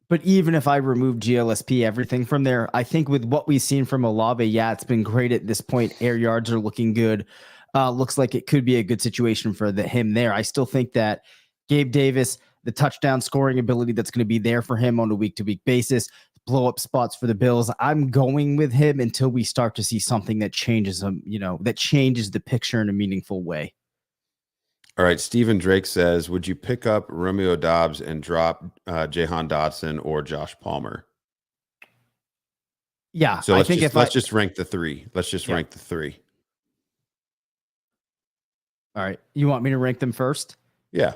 But even if I remove GLSP, everything from there, I think with what we've seen from Olave, yeah, it's been great at this point. Air yards are looking good. Looks like it could be a good situation for him there. I still think that Gabe Davis, the touchdown scoring ability that's going to be there for him on a week-to-week basis, blow up spots for the Bills. I'm going with him until we start to see something that changes him, that changes the picture in a meaningful way. All right, Stephen Drake says, would you pick up Romeo Dobbs and drop Jahan Dotson or Josh Palmer? Yeah, so let's just rank the three. Let's just rank the three. All right, you want me to rank them first? Yeah.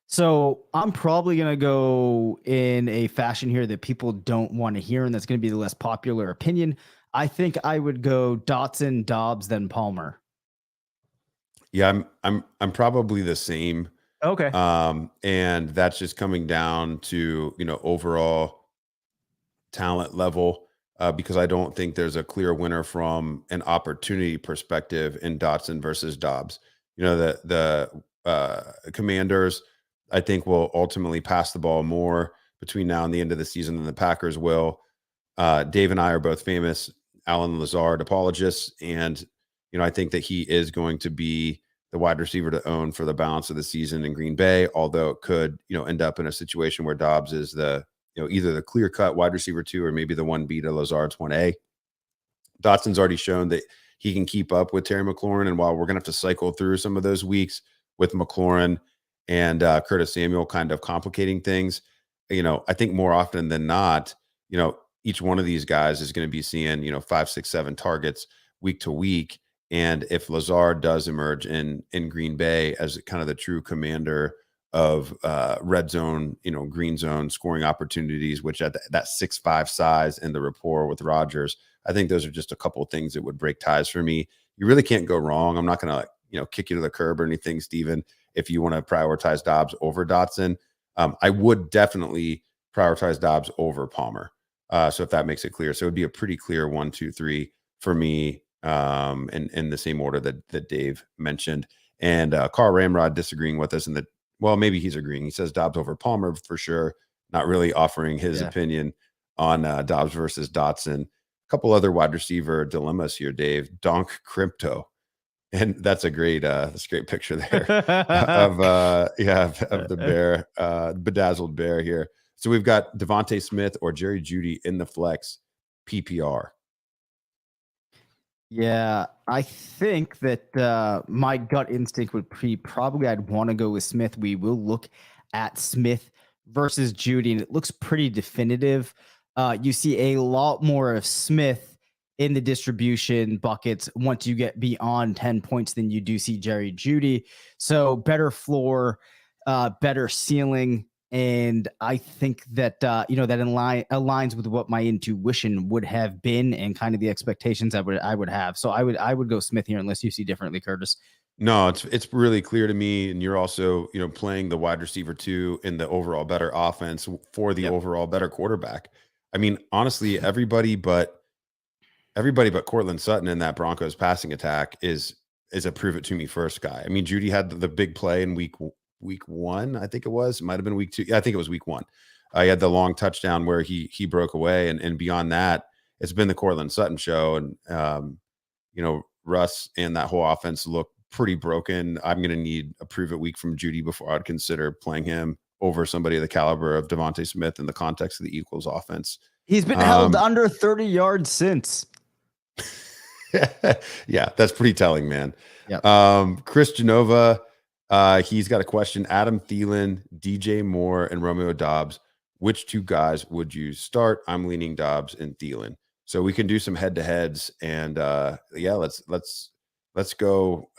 So I'm probably going to go in a fashion here that people don't want to hear, and that's going to be the less popular opinion. I think I would go Dotson, Dobbs, then Palmer. Yeah, I'm probably the same. Okay. And that's just coming down to, overall talent level, because I don't think there's a clear winner from an opportunity perspective in Dotson versus Dobbs. The Commanders, I think, will ultimately pass the ball more between now and the end of the season than the Packers will. Dave and I are both famous Allen Lazard apologists, and I think that he is going to be the wide receiver to own for the balance of the season in Green Bay, although it could, end up in a situation where Dobbs is the, either the clear-cut wide receiver 2 or maybe the 1B to Lazard's 1A. Dotson's already shown that he can keep up with Terry McLaurin, and while we're going to have to cycle through some of those weeks with McLaurin and Curtis Samuel kind of complicating things, I think more often than not, each one of these guys is going to be seeing, 5, 6, 7 targets week to week. And if Lazard does emerge in Green Bay as kind of the true commander of red zone, green zone scoring opportunities, which at that 6'5" size and the rapport with Rodgers, I think those are just a couple of things that would break ties for me. You really can't go wrong. I'm not going to, kick you to the curb or anything, Steven, if you want to prioritize Dobbs over Dotson. I would definitely prioritize Dobbs over Palmer. So if that makes it clear. So it would be a pretty clear 1, 2, 3 for me, in the same order that Dave mentioned. And Carl Ramrod disagreeing with us, well, maybe he's agreeing. He says Dobbs over Palmer for sure, not really offering his opinion on Dobbs versus Dotson. A couple other wide receiver dilemmas here, Dave. Donk Crypto. And that's a great picture there of the bear, bedazzled bear here. So we've got Devonte Smith or Jerry Jeudy in the flex PPR. Yeah, I think that my gut instinct would be probably I'd want to go with Smith. We will look at Smith versus Jeudy, and it looks pretty definitive. You see a lot more of Smith in the distribution buckets once you get beyond 10 points than you do see Jerry Jeudy. So better floor, better ceiling. And I think that, that aligns with what my intuition would have been and kind of the expectations I would have. So I would go Smith here unless you see differently, Curtis. No, it's really clear to me. And you're also, playing the wide receiver 2 in the overall better offense for the overall better quarterback. I mean, honestly, everybody but Cortland Sutton in that Broncos passing attack is a prove it to me first guy. I mean, Jeudy had the big play in week 1, I think it was. It might have been week 2. Yeah, I think it was week 1. He had the long touchdown where he broke away, and beyond that, it's been the Cortland Sutton show. And Russ and that whole offense look pretty broken. I'm going to need a prove it week from Jeudy before I'd consider playing him over somebody of the caliber of Devonte Smith in the context of the Eagles offense. He's been held under 30 yards since. Yeah, that's pretty telling, man. Yep. Chris Genova, he's got a question. Adam Thielen, DJ Moore, and Romeo Dobbs. Which 2 guys would you start? I'm leaning Dobbs and Thielen. So we can do some head-to-heads, and let's go.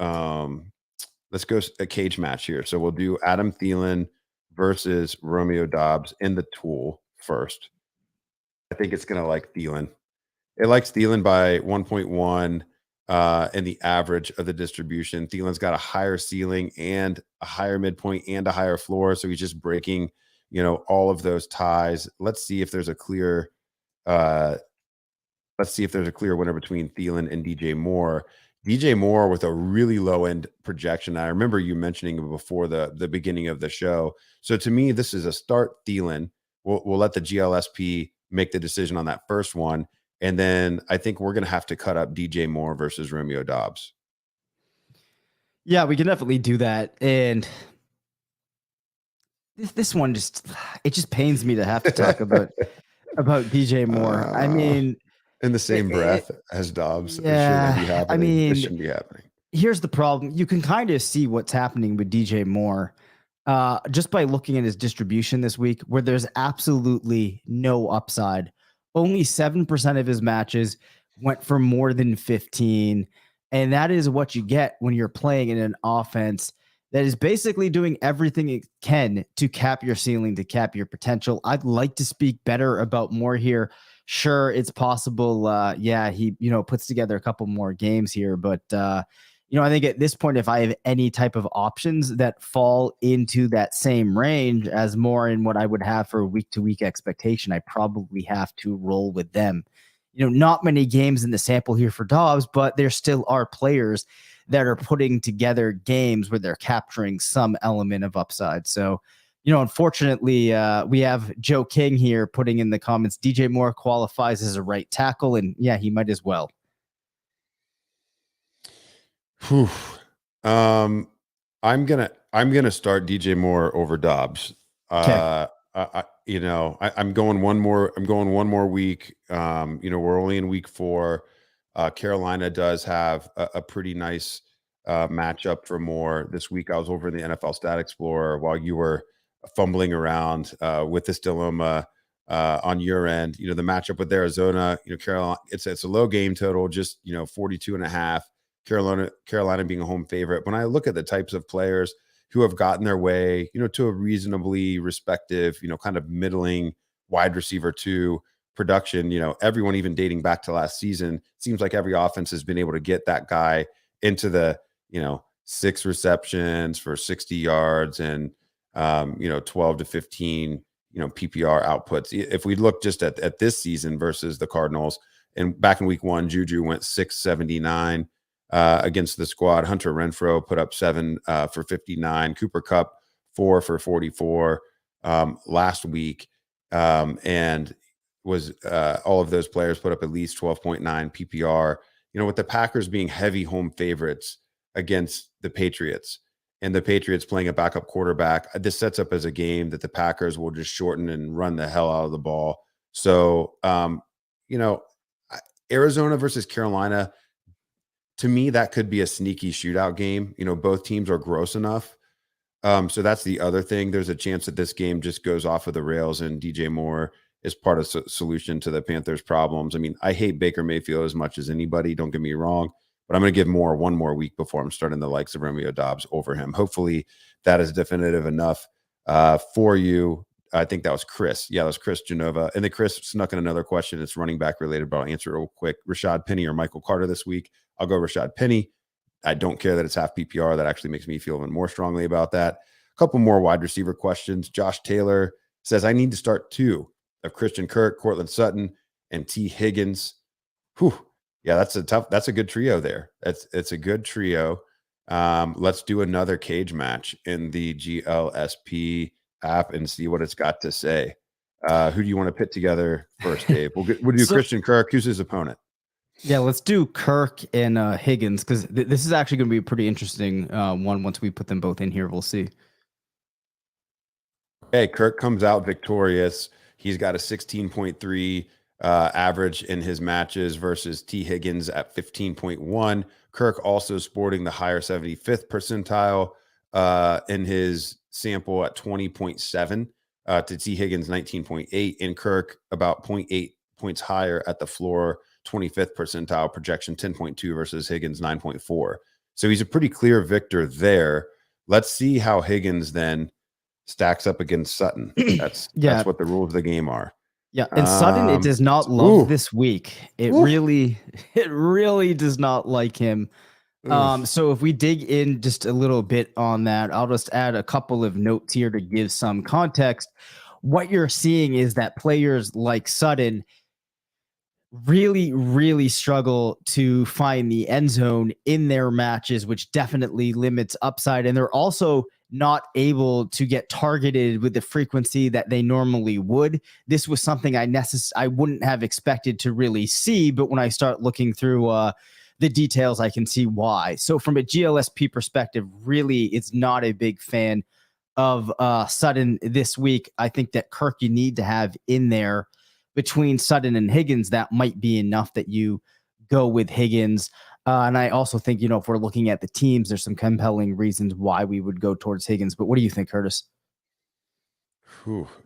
Let's go a cage match here. So we'll do Adam Thielen versus Romeo Dobbs in the tool first. I think it's going to like Thielen. It likes Thielen by 1.1 in the average of the distribution. Thielen's got a higher ceiling and a higher midpoint and a higher floor. So he's just breaking, all of those ties. Let's see if there's a clear winner between Thielen and DJ Moore. DJ Moore with a really low end projection. I remember you mentioning before the beginning of the show. So to me, this is a start Thielen we'll let the GLSP make the decision on that first one. And then I think we're going to have to cut up DJ Moore versus Romeo Dobbs. Yeah, we can definitely do that. And this one just pains me to have to talk about DJ Moore. I mean, in the same breath as Dobbs. Yeah, it shouldn't be happening. I mean, it shouldn't be happening. Here's the problem. You can kind of see what's happening with DJ Moore just by looking at his distribution this week, where there's absolutely no upside. Only 7% of his matches went for more than 15. And that is what you get when you're playing in an offense that is basically doing everything it can to cap your ceiling, to cap your potential. I'd like to speak better about Moore here. Sure, it's possible. He, puts together a couple more games here, but I think at this point, if I have any type of options that fall into that same range as Moore in what I would have for a week-to-week expectation, I probably have to roll with them. Not many games in the sample here for Dobbs, but there still are players that are putting together games where they're capturing some element of upside. So, unfortunately, we have Joe King here putting in the comments, DJ Moore qualifies as a right tackle, and yeah, he might as well. Whew. I'm gonna start DJ Moore over Dobbs. Okay. I'm going one more week. We're only in week 4. Carolina does have a pretty nice matchup for Moore this week. I was over in the NFL Stat Explorer while you were fumbling around with this dilemma on your end. The matchup with Arizona, Carolina, it's a low game total, just 42.5. Carolina being a home favorite. When I look at the types of players who have gotten their way, to a reasonably respective, kind of middling wide receiver 2 production, everyone even dating back to last season, seems like every offense has been able to get that guy into the, 6 receptions for 60 yards and, 12 to 15, PPR outputs. If we look just at this season versus the Cardinals, and back in week 1, Juju went 679 against the squad. Hunter Renfrow put up 7 for 59. Cooper Kupp 4 for 44 last week, and was all of those players put up at least 12.9 PPR. With the Packers being heavy home favorites against the Patriots, and the Patriots playing a backup quarterback, this sets up as a game that the Packers will just shorten and run the hell out of the ball. So, Arizona versus Carolina, to me, that could be a sneaky shootout game. Both teams are gross enough. So that's the other thing. There's a chance that this game just goes off of the rails and DJ Moore is part of the solution to the Panthers' problems. I mean, I hate Baker Mayfield as much as anybody, don't get me wrong, but I'm going to give Moore one more week before I'm starting the likes of Romeo Dobbs over him. Hopefully that is definitive enough for you. I think that was Chris. Yeah, that was Chris Genova. And then Chris snuck in another question. It's running back related, but I'll answer it real quick. Rashad Penny or Michael Carter this week? I'll go Rashad Penny. I don't care that it's half PPR. That actually makes me feel even more strongly about that. A couple more wide receiver questions. Josh Taylor says, I need to start 2 of Christian Kirk, Cortland Sutton, and T. Higgins. Whew. Yeah, that's a good trio there. It's a good trio. Let's do another cage match in the GLSP app and see what it's got to say. Who do you want to pit together first, Dave? We'll do Christian Kirk. Who's his opponent? Yeah, let's do Kirk and Higgins, because this is actually going to be a pretty interesting one once we put them both in here. We'll see. Okay, Kirk comes out victorious. He's got a 16.3 average in his matches versus T. Higgins at 15.1. Kirk also sporting the higher 75th percentile in his sample at 20.7 to T. Higgins 19.8, and Kirk about 0.8 points higher at the floor 25th percentile projection 10.2 versus Higgins 9.4. So he's a pretty clear victor there. Let's see how Higgins then stacks up against Sutton. That's what the rules of the game are. Yeah, and Sutton, it does not love this week. It really does not like him. So if we dig in just a little bit on that, I'll just add a couple of notes here to give some context. What you're seeing is that players like Sutton, really struggle to find the end zone in their matches, which definitely limits upside. And they're also not able to get targeted with the frequency that they normally would. This was something I wouldn't have expected to really see, but when I start looking through the details, I can see why. So from a GLSP perspective, really, it's not a big fan of Sutton this week. I think that Kirk you need to have in there between Sutton and Higgins. That might be enough that you go with Higgins. And I also think, if we're looking at the teams, there's some compelling reasons why we would go towards Higgins. But what do you think, Curtis?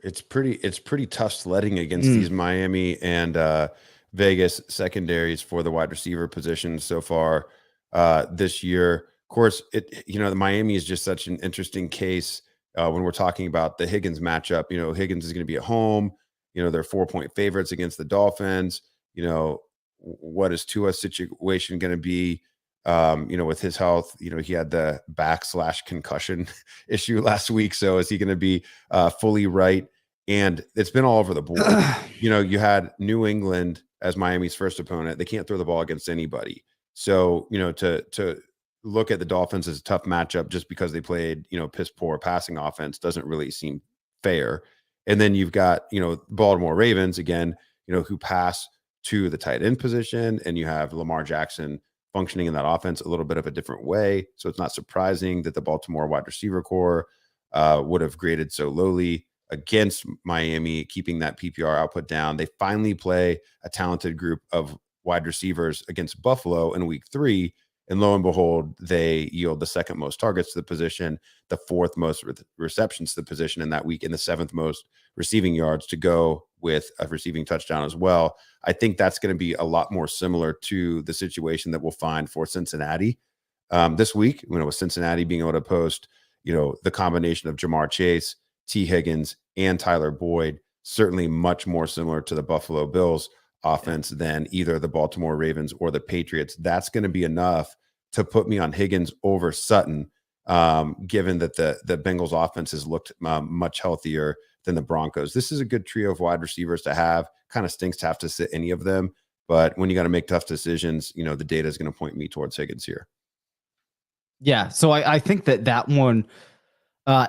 It's pretty tough sledding against these Miami and Vegas secondaries for the wide receiver position so far this year. Of course, the Miami is just such an interesting case when we're talking about the Higgins matchup. Higgins is going to be at home. They're 4-point favorites against the Dolphins. What is Tua's situation going to be? With his health, he had the back/concussion issue last week. So is he going to be fully right? And it's been all over the board. You had New England as Miami's first opponent. They can't throw the ball against anybody. So, to look at the Dolphins as a tough matchup just because they played, piss poor passing offense doesn't really seem fair. And then you've got, Baltimore Ravens again, who pass to the tight end position, and you have Lamar Jackson functioning in that offense a little bit of a different way. So it's not surprising that the Baltimore wide receiver core would have graded so lowly against Miami, keeping that PPR output down. They finally play a talented group of wide receivers against Buffalo in week 3. And lo and behold, they yield the second most targets to the position, the fourth most receptions to the position in that week, and the 7th most receiving yards to go with a receiving touchdown as well. I think that's going to be a lot more similar to the situation that we'll find for Cincinnati this week, with Cincinnati being able to post, the combination of Jamar Chase, T. Higgins, and Tyler Boyd, certainly much more similar to the Buffalo Bills offense than either the Baltimore Ravens or the Patriots. That's going to be enough to put me on Higgins over Sutton, given that the Bengals offense has looked much healthier than the Broncos. This is a good trio of wide receivers to have. Kind of stinks to have to sit any of them, but when you got to make tough decisions, the data is going to point me towards Higgins here. Yeah, so I think that one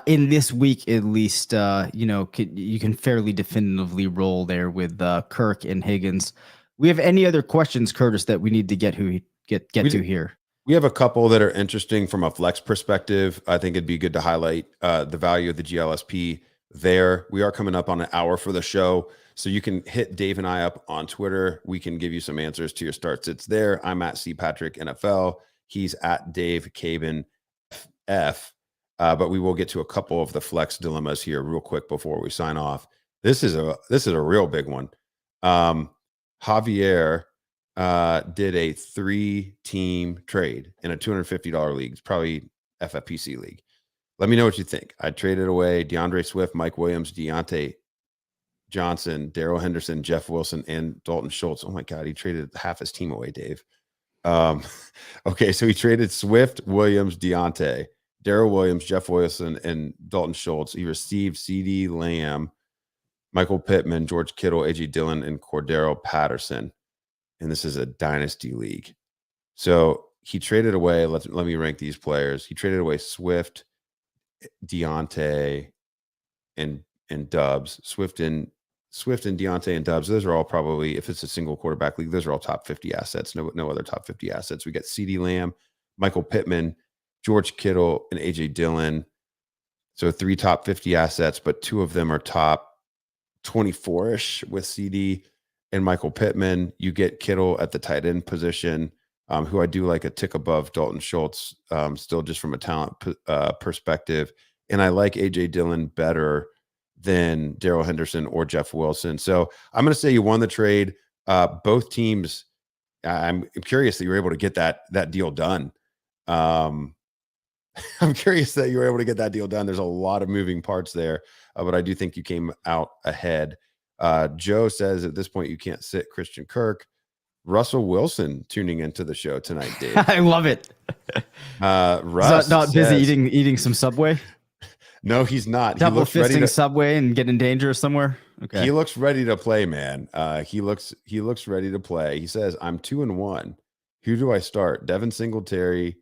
in this week at least, you can fairly definitively roll there with Kirk and Higgins. We have any other questions, Curtis, that we need to get to here? We have a couple that are interesting from a flex perspective. I think it'd be good to highlight the value of the GLSP there. We are coming up on an hour for the show, so you can hit Dave and I up on Twitter. We can give you some answers to your start sits there. I'm at C Patrick NFL. He's at Dave Caban F. But we will get to a couple of the flex dilemmas here real quick before we sign off. This is a real big one. Javier did a 3-team trade in a $250 league. It's probably FFPC league. Let me know what you think. I traded away DeAndre Swift, Mike Williams, Deontay Johnson, Darrell Henderson, Jeff Wilson, and Dalton Schultz. Oh my God, he traded half his team away, Dave. Okay, so he traded Swift, Williams, Deontay, Darrell Williams, Jeff Wilson, and Dalton Schultz. He received CeeDee Lamb, Michael Pittman, George Kittle, A.J. Dillon, and Cordero Patterson. And this is a dynasty league. So he traded away, let me rank these players. He traded away Swift, Deontay, and Dobbs. Swift and Deontay and Dobbs, those are all probably, if it's a single quarterback league, those are all top 50 assets. No other top 50 assets. We got CeeDee Lamb, Michael Pittman, George Kittle, and A.J. Dillon. So 3 top 50 assets, but 2 of them are top 24-ish with CD and Michael Pittman. You get Kittle at the tight end position, who I do like a tick above Dalton Schultz, still just from a talent perspective. And I like A.J. Dillon better than Darrell Henderson or Jeff Wilson. So I'm going to say you won the trade. Both teams, I'm curious that you were able to get that deal done. I'm curious that you were able to get that deal done. There's a lot of moving parts there, but I do think you came out ahead. Joe says at this point you can't sit Christian Kirk. Russell Wilson tuning into the show tonight, Dave. I love it. Russ not busy eating some Subway. No, he's not. Double He looks ready fisting to Subway and getting dangerous somewhere. Okay. He looks ready to play, man. He looks ready to play. He says, "I'm 2-1. Who do I start? Devin Singletary,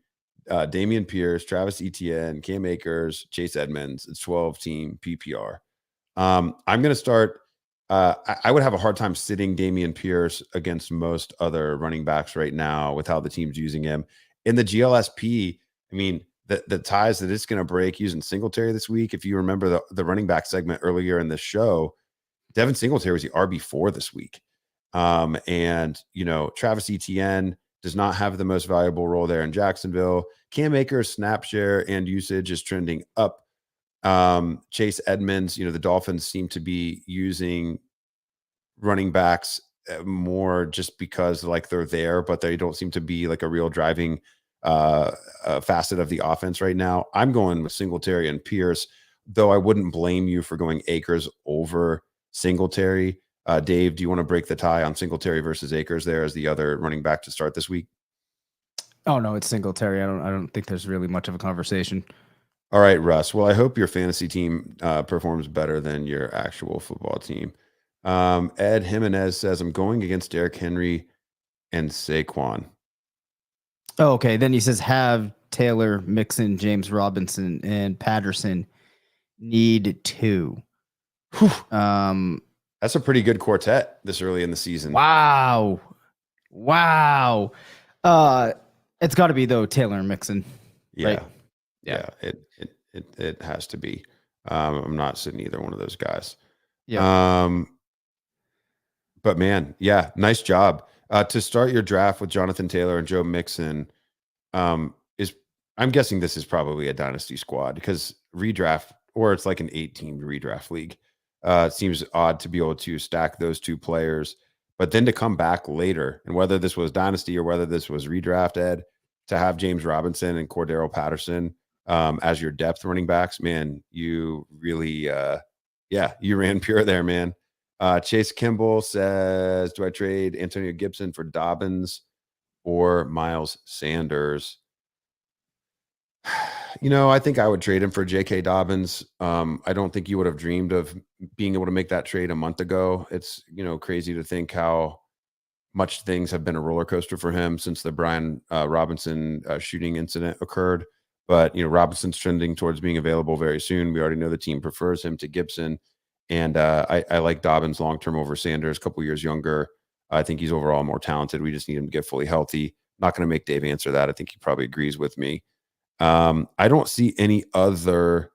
Dameon Pierce, Travis Etienne, Cam Akers, Chase Edmonds. It's 12-team PPR. I'm going to start. I would have a hard time sitting Dameon Pierce against most other running backs right now with how the team's using him. In the GLSP, I mean, the ties that it's going to break using Singletary this week. If you remember the running back segment earlier in the show, Devin Singletary was the RB4 this week. And, Travis Etienne does not have the most valuable role there in Jacksonville. Cam Akers' snap share and usage is trending up. Chase Edmonds, the Dolphins seem to be using running backs more just because they're there, but they don't seem to be like a real driving facet of the offense right now. I'm going with Singletary and Pierce, though I wouldn't blame you for going Akers over Singletary. Dave, do you want to break the tie on Singletary versus Akers there as the other running back to start this week? Oh no, it's Singletary. I don't think there's really much of a conversation. All right, Russ. Well, I hope your fantasy team performs better than your actual football team. Ed Jimenez says, I'm going against Derrick Henry and Saquon. Oh, okay. Then he says, have Taylor, Mixon, James Robinson, and Patterson need 2. That's a pretty good quartet this early in the season. Wow. It's got to be, though, Taylor and Mixon. Yeah. Right? Yeah. It has to be. I'm not sitting either one of those guys. Yeah. But man, yeah, nice job. To start your draft with Jonathan Taylor and Joe Mixon, I'm guessing this is probably a dynasty squad because redraft, or it's like an 8-team redraft league. It seems odd to be able to stack those two players, but then to come back later, and whether this was dynasty or whether this was redraft, Ed, to have James Robinson and Cordero Patterson as your depth running backs, man, you really, you ran pure there, man. Chase Kimball says, do I trade Antonio Gibson for Dobbins or Miles Sanders? I think I would trade him for J.K. Dobbins. I don't think you would have dreamed of being able to make that trade a month ago. It's, crazy to think how much things have been a roller coaster for him since the Brian Robinson shooting incident occurred. But, Robinson's trending towards being available very soon. We already know the team prefers him to Gibson. And I like Dobbins long-term over Sanders, a couple years younger. I think he's overall more talented. We just need him to get fully healthy. Not going to make Dave answer that. I think he probably agrees with me. I don't see any other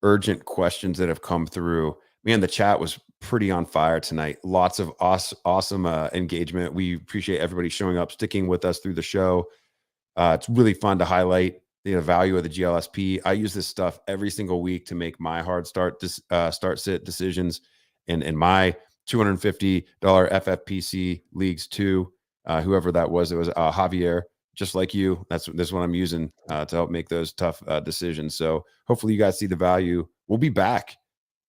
urgent questions that have come through. Man, the chat was pretty on fire tonight. Lots of awesome engagement. We appreciate everybody showing up, sticking with us through the show. It's really fun to highlight the value of the GLSP. I use this stuff every single week to make my hard start sit decisions in my $250 FFPC leagues too. Whoever that was, it was Javier, just like you. This is what I'm using to help make those tough decisions. So hopefully you guys see the value. We'll be back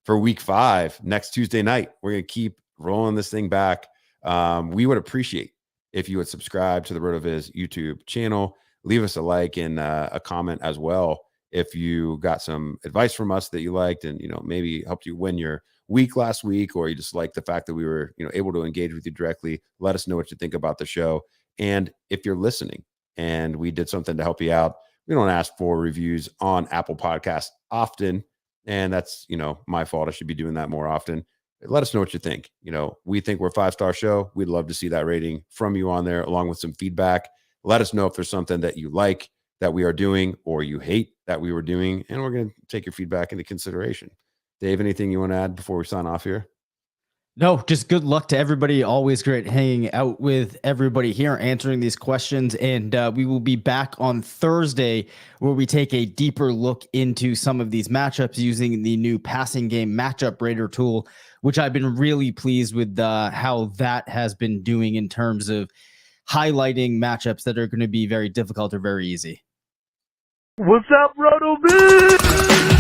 for week 5 next Tuesday night. We're going to keep rolling this thing back. We would appreciate if you would subscribe to the RotoViz YouTube channel. Leave us a like and a comment as well if you got some advice from us that you liked and, maybe helped you win your week last week, or you just like the fact that we were, able to engage with you directly. Let us know what you think about the show. And if you're listening and we did something to help you out, we don't ask for reviews on Apple Podcasts often. And that's, my fault. I should be doing that more often. Let us know what you think. We think we're a 5-star show. We'd love to see that rating from you on there, along with some feedback. Let us know if there's something that you like that we are doing or you hate that we were doing, and we're going to take your feedback into consideration. Dave, anything you want to add before we sign off here? No, just good luck to everybody. Always great hanging out with everybody here, answering these questions. And we will be back on Thursday where we take a deeper look into some of these matchups using the new passing game matchup rater tool, which I've been really pleased with how that has been doing in terms of highlighting matchups that are going to be very difficult or very easy. What's up, RotoViz?